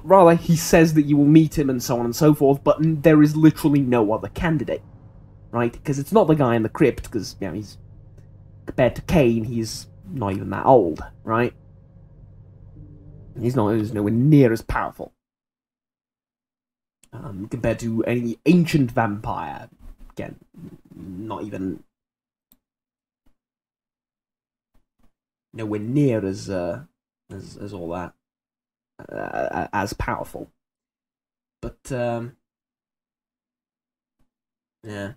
Rather, he says that you will meet him and so on and so forth, but there is literally no other candidate. Right? Because it's not the guy in the crypt, because, you know, he's... Compared to Caine, he's not even that old, right? He's nowhere near as powerful. Compared to any ancient vampire. Again, not even... nowhere near as all that. As powerful. But, yeah.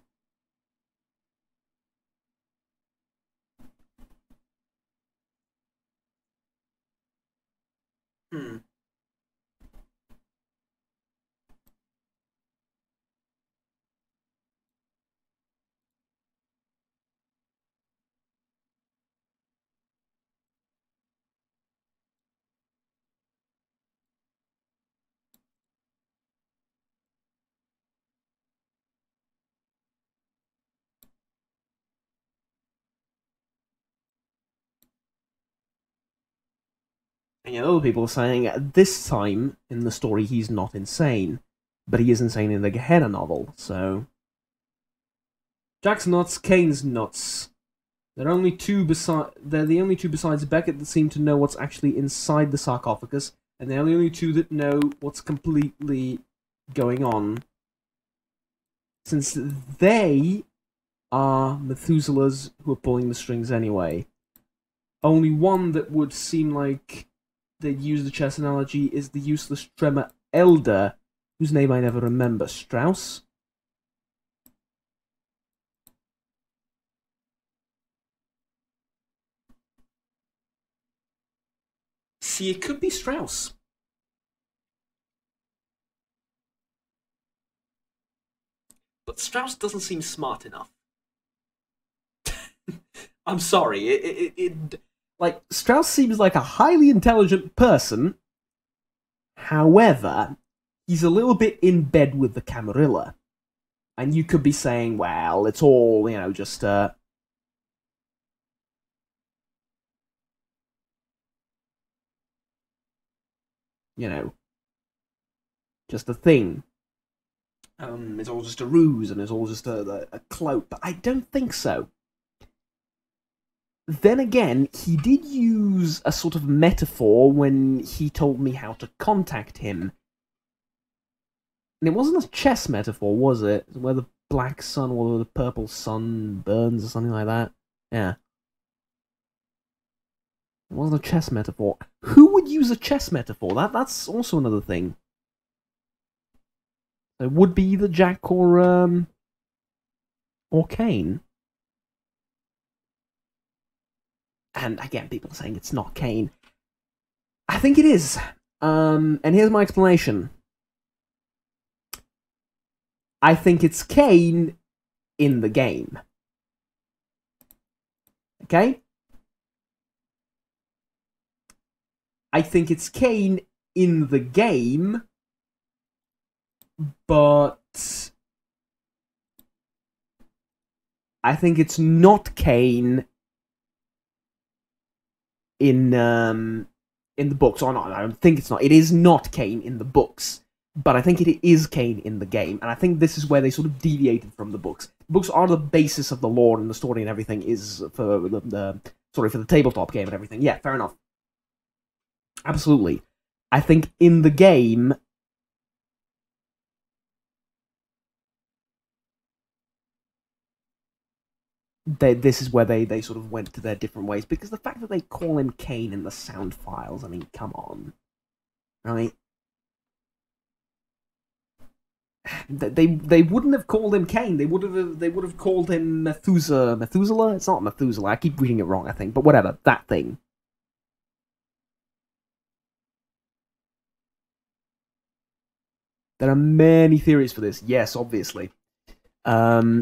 And yet other people are saying at this time in the story he's not insane, but he is insane in the Gehenna novel, so... Jack's nuts, Caine's nuts. They're the only two besides Beckett that seem to know what's actually inside the sarcophagus, and they're the only two that know what's completely going on. Since they are Methuselahs who are pulling the strings anyway. Only one that would seem like they'd use the chess analogy is the useless Tremor Elder, whose name I never remember. Strauss? See, it could be Strauss. But Strauss doesn't seem smart enough. I'm sorry, like, Strauss seems like a highly intelligent person. However, he's a little bit in bed with the Camarilla. And you could be saying, well, it's all, you know, just, you know, just a thing. It's all just a ruse, and it's all just a cloak. But I don't think so. Then again, he did use a sort of metaphor when he told me how to contact him. And it wasn't a chess metaphor, was it? Where the black sun or the purple sun burns or something like that? Yeah. It wasn't a chess metaphor. Who would use a chess metaphor? That's also another thing. It would be either Jack or Caine. And again, people are saying it's not Caine. I think it is. And here's my explanation. I think it's Caine in the game. Okay? I think it's Caine in the game, but I think it's not Caine in the books. Or not, I don't think it's not. It is not Caine in the books, but I think it is Caine in the game, and I think this is where they sort of deviated from the books. The books are the basis of the lore and the story and everything is for for the tabletop game and everything. Yeah, fair enough. Absolutely. I think in the game, this is where they sort of went to their different ways, because the fact that they call him Caine in the sound files, I mean, come on. Right? They wouldn't have called him Caine. They would have called him Methuselah. Methuselah? It's not Methuselah. I keep reading it wrong, I think. But whatever, that thing. There are many theories for this. Yes, obviously. The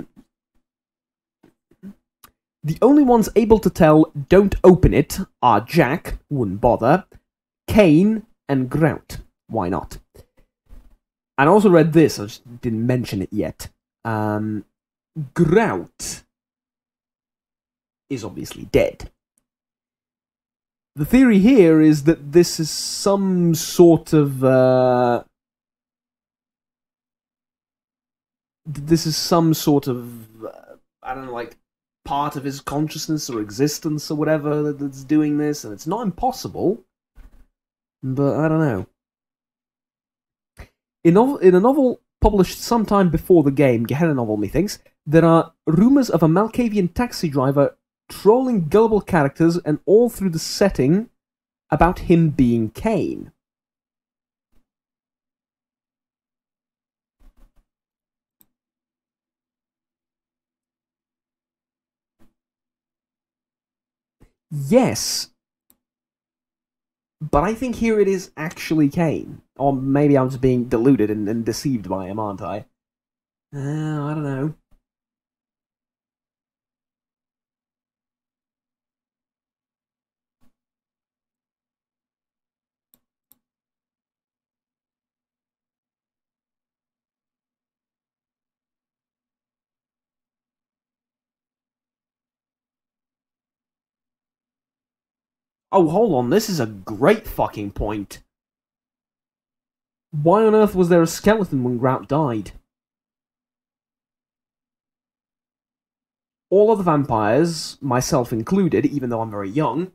only ones able to tell "don't open it" are Jack, wouldn't bother, Caine, and Grout. Why not? I also read this, I just didn't mention it yet. Grout is obviously dead. The theory here is that this is some sort of... I don't know, like, part of his consciousness or existence or whatever that's doing this, and it's not impossible, but I don't know. In a novel published sometime before the game, Gehenna novel, methinks, there are rumours of a Malkavian taxi driver trolling gullible characters, and all through the setting about him being Caine. Yes, but I think here it is actually Caine. Or maybe I'm just being deluded and deceived by him, aren't I? I don't know. Oh, hold on, this is a great fucking point. Why on earth was there a skeleton when Grout died? All other vampires, myself included, even though I'm very young...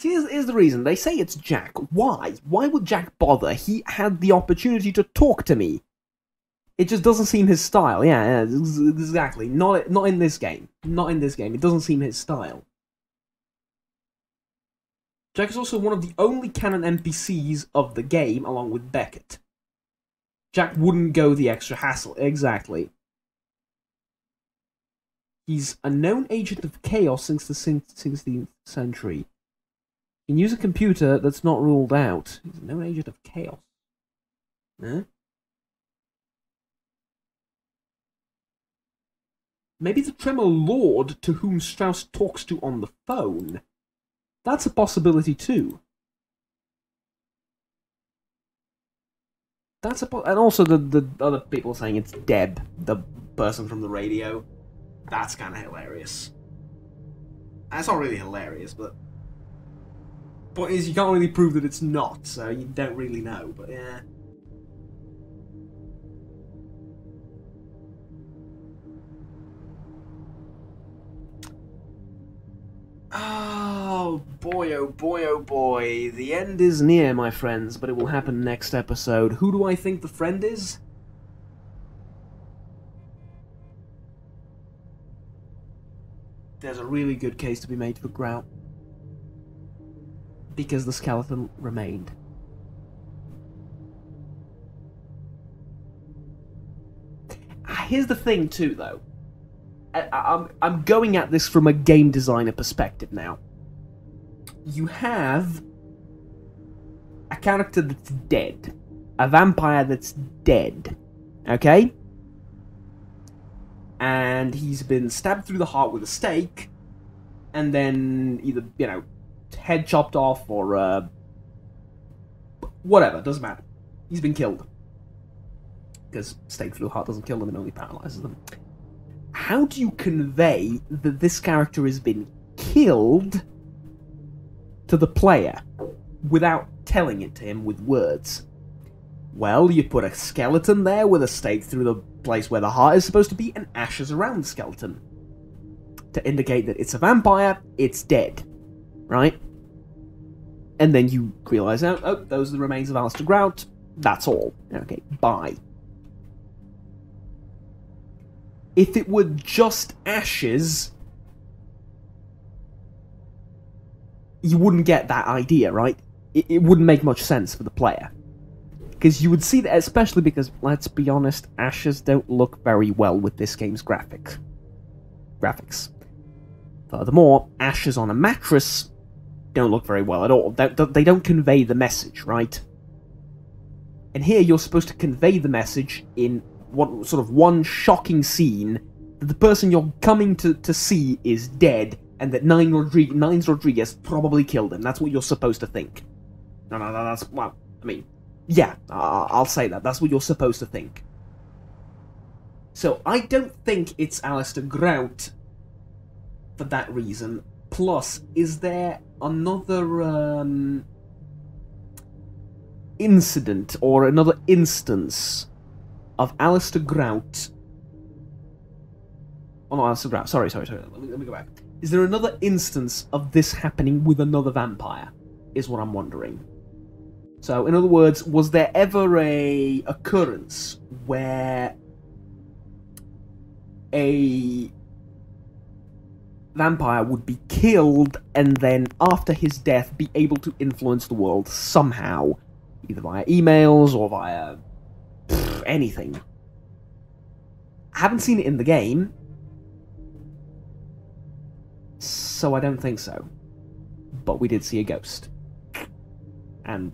See, here's the reason. They say it's Jack. Why? Why would Jack bother? He had the opportunity to talk to me. It just doesn't seem his style. Yeah, exactly. Not in this game. Not in this game. It doesn't seem his style. Jack is also one of the only canon NPCs of the game, along with Beckett. Jack wouldn't go the extra hassle. Exactly. He's a known agent of chaos since the 16th century. He can use a computer that's not ruled out. He's a known agent of chaos. Huh? Maybe the Tremor Lord to whom Strauss talks to on the phone. That's a possibility too. And also the other people saying it's Deb, the person from the radio. That's kind of hilarious. That's not really hilarious, but... Point is, you can't really prove that it's not, so you don't really know, but yeah. Oh boy, oh boy, oh boy. The end is near, my friends, but it will happen next episode. Who do I think the friend is? There's a really good case to be made for Grout. Because the skeleton remained. Here's the thing too, though. I'm going at this from a game designer perspective now. You have a character that's dead. A vampire that's dead. Okay? And he's been stabbed through the heart with a stake, and then either, you know, head chopped off or whatever, doesn't matter. He's been killed. Because stake through the heart doesn't kill them, it only paralyzes them. How do you convey that this character has been killed to the player without telling it to him with words? Well, you put a skeleton there with a stake through the place where the heart is supposed to be, and ashes around the skeleton. To indicate that it's a vampire, it's dead. Right? And then you realise, oh, those are the remains of Alistair Grout. That's all. Okay, bye. If it were just ashes, you wouldn't get that idea, right? It wouldn't make much sense for the player. Because you would see that, especially because, let's be honest, ashes don't look very well with this game's graphics. Furthermore, ashes on a mattress don't look very well at all. They don't convey the message, right? And here you're supposed to convey the message in one shocking scene that the person you're coming to see is dead, and that Nines Rodriguez probably killed him. That's what you're supposed to think. No, that's... well, I mean... yeah, I'll say that. That's what you're supposed to think. So, I don't think it's Alistair Grout for that reason. Plus, is there another incident or another instance of Alistair Grout... oh, no, Alistair Grout. Sorry. Let me go back. Is there another instance of this happening with another vampire? Is what I'm wondering. So, in other words, was there ever a occurrence where a vampire would be killed and then, after his death, be able to influence the world somehow? Either via emails or via... anything. I haven't seen it in the game, so I don't think so. But we did see a ghost. And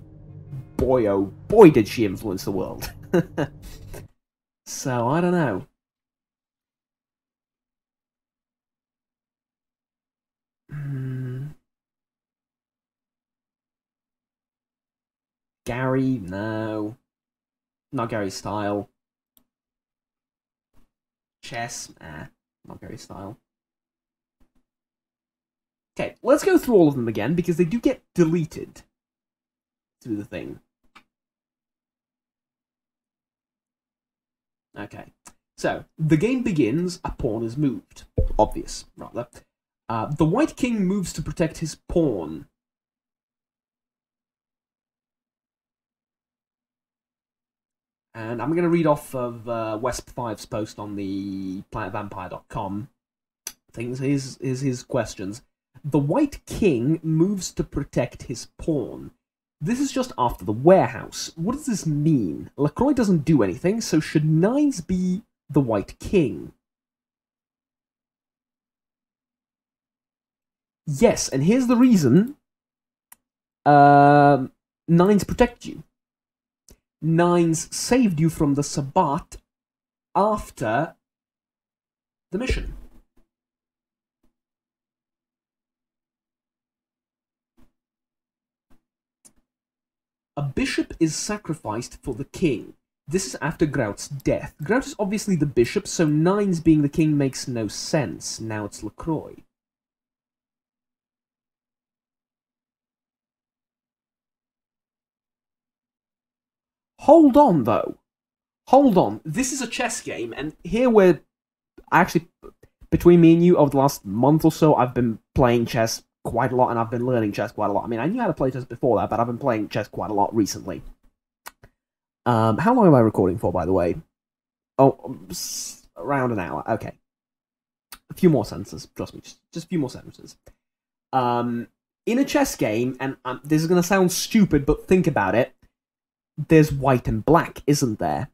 boy, oh boy, did she influence the world. So, I don't know. Gary? No. Not Gary's style. Chess? Not Gary's style. Okay, let's go through all of them again, because they do get deleted through the thing. Okay, so, the game begins, a pawn is moved. Obvious, rather. The White King moves to protect his pawn. And I'm going to read off of Wesp5's post on the planetvampire.com things. Here's his questions. The White King moves to protect his pawn. This is just after the warehouse. What does this mean? LaCroix doesn't do anything, so should Nines be the White King? Yes, and here's the reason. Nines protect you. Nines saved you from the Sabbat after the mission. A bishop is sacrificed for the king. This is after Grout's death. Grout is obviously the bishop, so Nines being the king makes no sense. Now it's LaCroix. Hold on, though. Hold on. This is a chess game, and here we're... actually, between me and you, over the last month or so, I've been playing chess quite a lot, and I've been learning chess quite a lot. I mean, I knew how to play chess before that, but I've been playing chess quite a lot recently. How long am I recording for, by the way? Oh, around an hour. Okay. A few more sentences. Trust me, just a few more sentences. In a chess game, and this is going to sound stupid, but think about it, there's white and black, isn't there?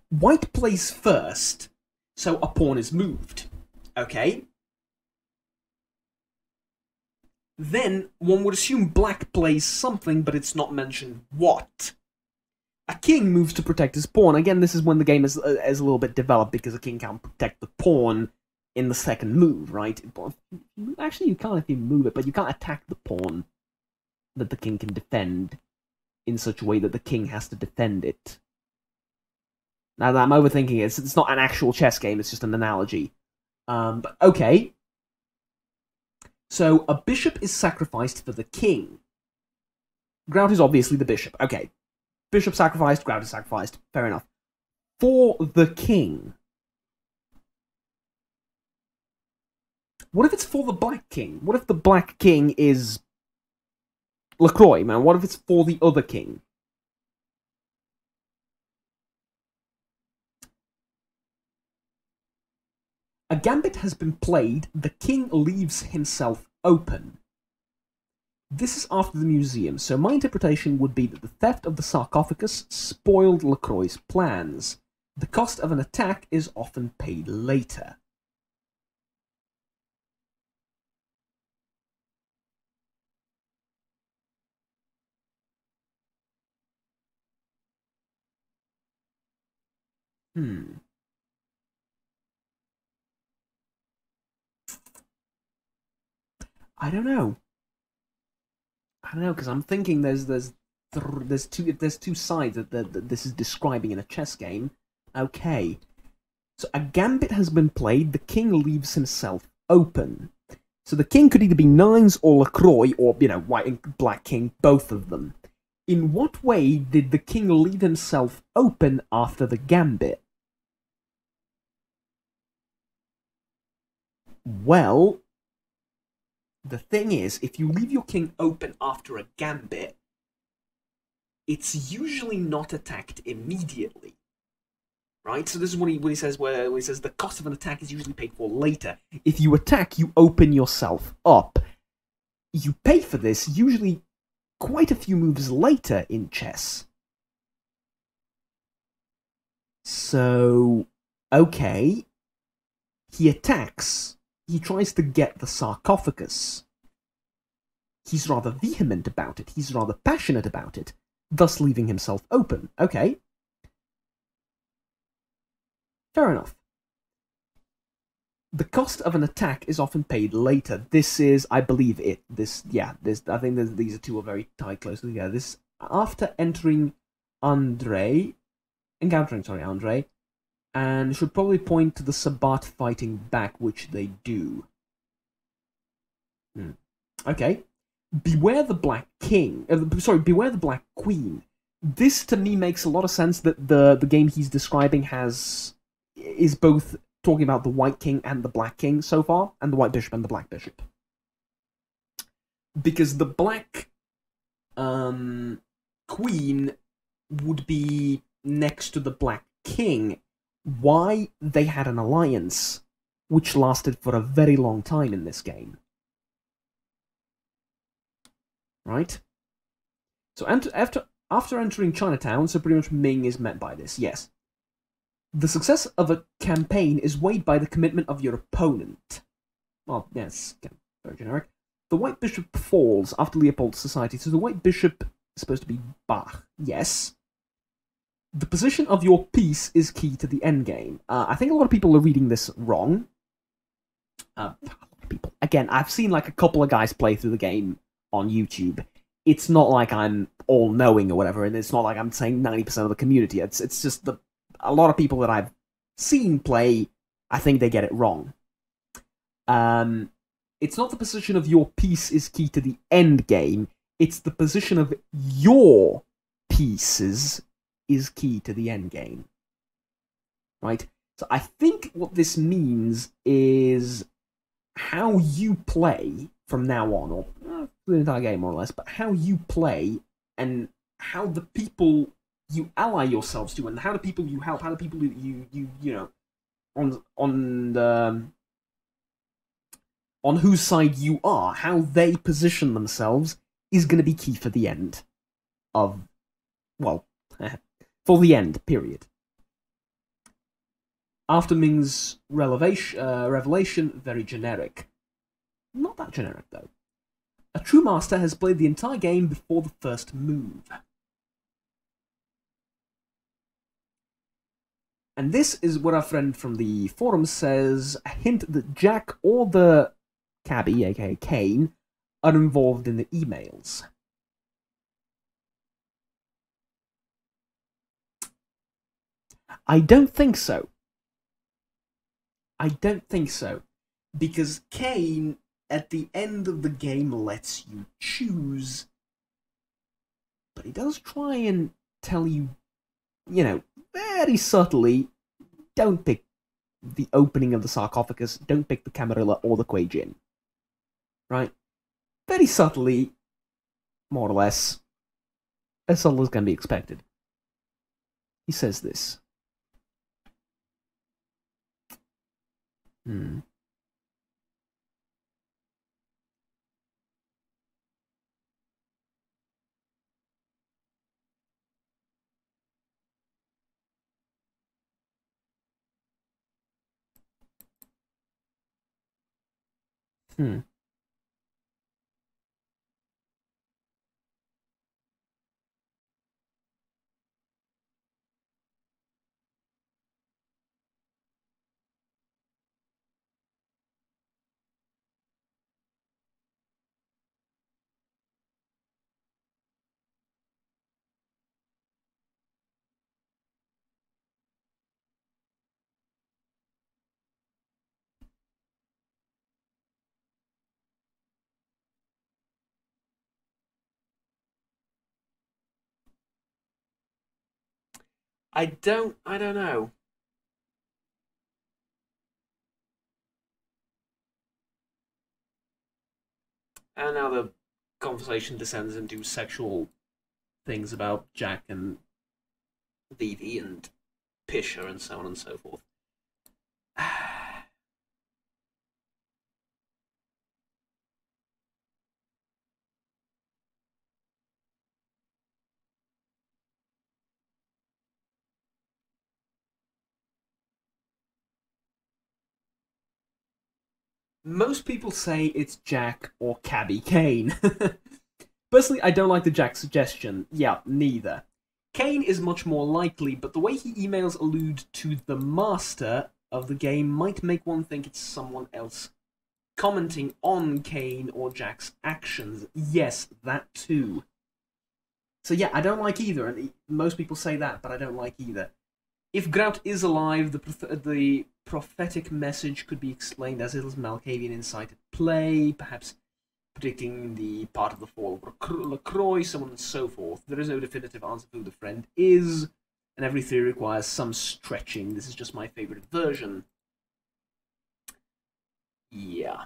White plays first, so a pawn is moved. Okay? Then, one would assume black plays something, but it's not mentioned what. A king moves to protect his pawn. Again, this is when the game is a little bit developed, because a king can't protect the pawn in the second move, right? Actually, you can if you move it, but you can't attack the pawn that the king can defend in such a way that the king has to defend it. Now that I'm overthinking it, it's not an actual chess game, it's just an analogy. But okay. So, a bishop is sacrificed for the king. Grout is obviously the bishop. Okay. Bishop sacrificed, Grout is sacrificed. Fair enough. For the king. What if it's for the Black King? What if the Black King is LaCroix, man? What if it's for the other king? A gambit has been played, the king leaves himself open. This is after the museum, so my interpretation would be that the theft of the sarcophagus spoiled LaCroix's plans. The cost of an attack is often paid later. I don't know. Because I'm thinking there's two sides that this is describing in a chess game. Okay, so a gambit has been played. The king leaves himself open. So the king could either be nines or LaCroix, or white and black king, both of them. In what way did the king leave himself open after the gambit? Well, the thing is, if you leave your king open after a gambit, it's usually not attacked immediately. Right? So this is what he says, where he says the cost of an attack is usually paid for later. If you attack, you open yourself up. You pay for this usually quite a few moves later in chess. So, okay. He attacks. He tries to get the sarcophagus. He's rather vehement about it. He's rather passionate about it, thus leaving himself open. Okay. Fair enough. The cost of an attack is often paid later. This is, I believe, it. I think these two are very tied closely together. This after encountering Andre, and should probably point to the Sabbat fighting back, which they do. Okay. Beware the Black King. Beware the Black Queen. This to me makes a lot of sense that the game he's describing is both talking about the White King and the Black King so far, and the White Bishop and the Black Bishop. Because the Black Queen would be next to the Black King. Why? They had an alliance, which lasted for a very long time in this game. Right? So after entering Chinatown, so pretty much Ming is met by this, yes. The success of a campaign is weighed by the commitment of your opponent. Well, yes, very generic. The White Bishop falls after Leopold's society, so the White Bishop is supposed to be Bach, yes. The position of your piece is key to the endgame. I think a lot of people are reading this wrong. Again, I've seen like a couple of guys play through the game on YouTube. It's not like I'm all-knowing or whatever, and it's not like I'm saying 90% of the community. It's just a lot of people that I've seen play, I think they get it wrong. It's not the position of your piece is key to the endgame. It's the position of your pieces is key to the endgame. Right? So I think what this means is how you play from now on, or the entire game more or less, but how you play and how the people you ally yourselves to, and how the people you help, how the people on whose side you are, how they position themselves is going to be key for the end of, well, for the end, period. After Ming's revelation, very generic. Not that generic, though. A true master has played the entire game before the first move. And this is what our friend from the forum says, a hint that Jack or the cabbie, aka Caine, are involved in the emails. I don't think so. Because Caine, at the end of the game, lets you choose but he does try and tell you, you know, very subtly, don't pick the opening of the sarcophagus, don't pick the Camarilla or the Caine. Right? Very subtly, more or less, as subtle as can be expected. He says this. Hmm. Hmm. I don't know. And now the conversation descends into sexual things about Jack and Vivi and Pisher and so on and so forth. Most people say it's Jack or Cabby Caine. Personally, I don't like the Jack suggestion. Yeah, neither. Caine is much more likely, but the way he emails allude to the master of the game might make one think it's someone else commenting on Caine or Jack's actions. Yes, that too. So yeah, I don't like either, and most people say that, but I don't like either. If Grout is alive, the prophetic message could be explained as Il's Malkavian insight at play, perhaps predicting the part of the fall of LaCroix, so on and so forth. There is no definitive answer for who the friend is, and every theory requires some stretching. This is just my favorite version. Yeah.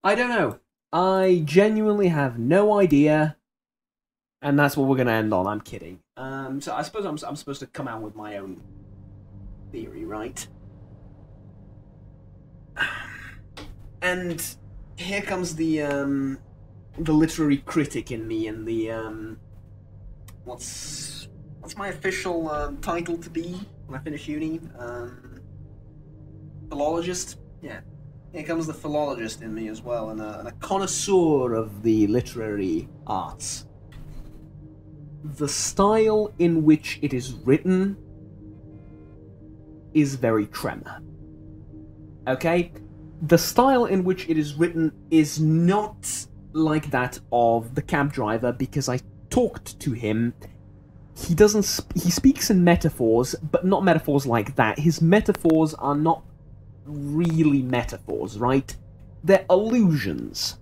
I don't know. I genuinely have no idea, and that's what we're going to end on. I'm kidding. So I suppose I'm supposed to come out with my own theory, right? And here comes the literary critic in me, and the what's my official title to be when I finish uni? Philologist? Yeah. Here comes the philologist in me as well, and a connoisseur of the literary arts. The style in which it is written is very Tremor. Okay? The style in which it is written is not like that of the cab driver, because I talked to him. He speaks in metaphors, but not metaphors like that. His metaphors are not really metaphors, right? They're allusions.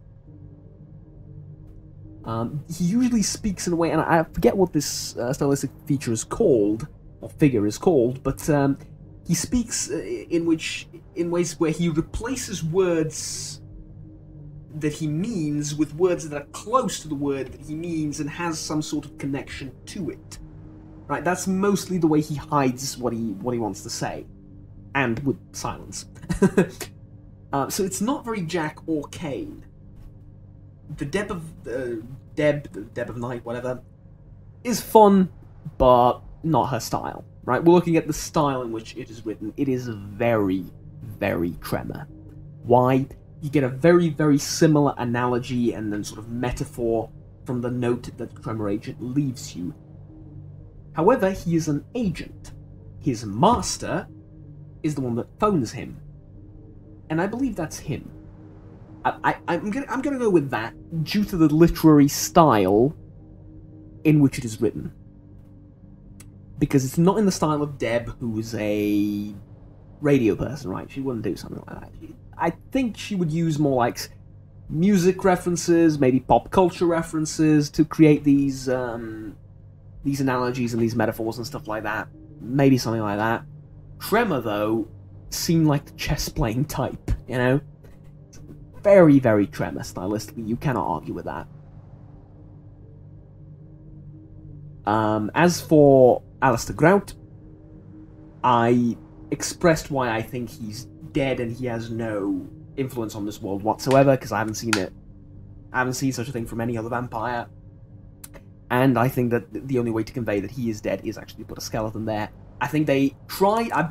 He usually speaks in a way, and I forget what this stylistic feature is called, or figure is called, but he speaks in ways where he replaces words that he means with words that are close to the word that he means and has some sort of connection to it. Right? That's mostly the way he hides what he wants to say. And with silence. So it's not very Jack or Caine. The Deb of Night, whatever, is fun, but not her style. Right? We're looking at the style in which it is written. It is very, very Tremor. Why? You get a very, very similar analogy and then sort of metaphor from the note that the Tremor agent leaves you. However, he is an agent. His master is the one that phones him. And I believe that's him. I'm gonna go with that due to the literary style in which it is written, because it's not in the style of Deb, who is a radio person, right? She wouldn't do something like that. I think she would use more like music references, maybe pop culture references to create these analogies and these metaphors and stuff like that. Maybe something like that. Tremor, though, seemed like the chess-playing type, you know? Very, very Tremor stylistically. You cannot argue with that. As for Alistair Grout, I expressed why I think he's dead and he has no influence on this world whatsoever, because I haven't seen it. I haven't seen such a thing from any other vampire. And I think that the only way to convey that he is dead is actually put a skeleton there. I think they tried, I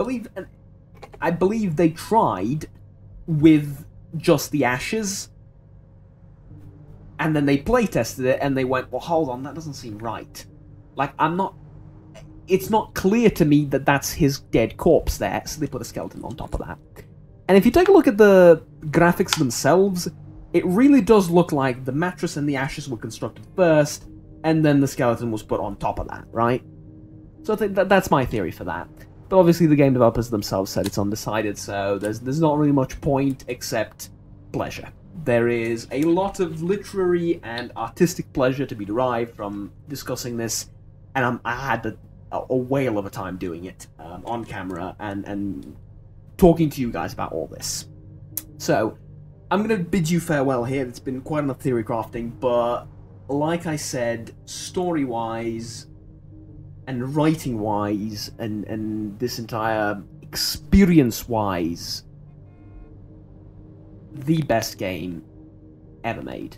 believe they tried with just the ashes, and then they playtested it and they went, well, hold on, that doesn't seem right. Like, it's not clear to me that that's his dead corpse there, so they put a skeleton on top of that. And if you take a look at the graphics themselves, it really does look like the mattress and the ashes were constructed first, and then the skeleton was put on top of that, right? So I think that's my theory for that. But obviously the game developers themselves said it's undecided, so there's not really much point except pleasure. There is a lot of literary and artistic pleasure to be derived from discussing this, and I had a whale of a time doing it on camera and talking to you guys about all this. So, I'm going to bid you farewell here. It's been quite enough theory crafting, but like I said, story-wise and writing-wise and this entire experience-wise, the best game ever made.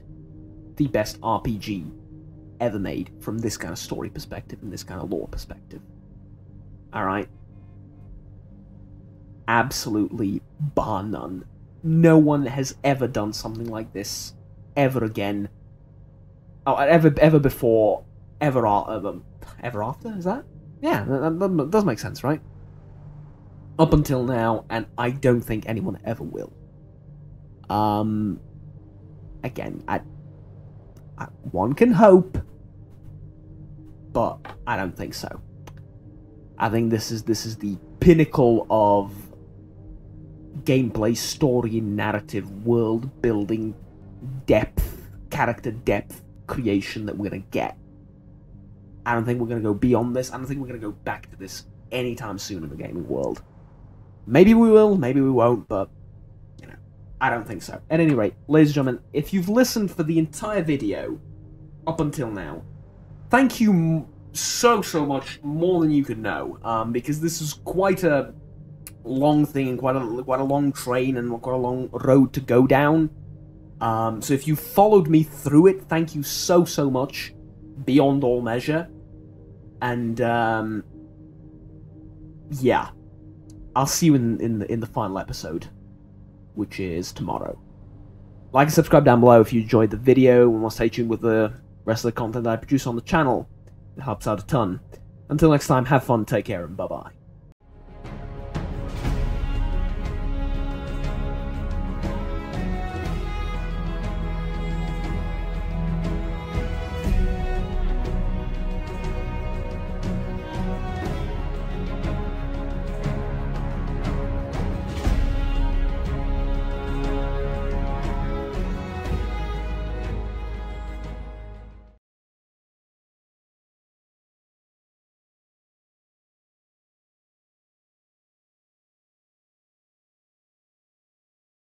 The best RPG ever made from this kind of story perspective and this kind of lore perspective. Alright? Absolutely bar none. No one has ever done something like this ever again. Oh, ever before, ever after, is that? Yeah, that does make sense, right? Up until now, and I don't think anyone ever will. Again, one can hope, but I don't think so. I think this is the pinnacle of gameplay, story, narrative, world building, depth, character depth creation that we're gonna get. I don't think we're gonna go beyond this. I don't think we're gonna go back to this anytime soon in the gaming world. Maybe we will, maybe we won't, but you know, I don't think so. At any rate, ladies and gentlemen, if you've listened for the entire video up until now, thank you so much, more than you could know, because this is quite a long thing and quite a long train and quite a long road to go down. So if you followed me through it, thank you so much, beyond all measure. And yeah, I'll see you in the final episode, which is tomorrow. Like and subscribe down below if you enjoyed the video and want to stay tuned with the rest of the content that I produce on the channel. It helps out a ton. Until next time, have fun, take care, and bye-bye.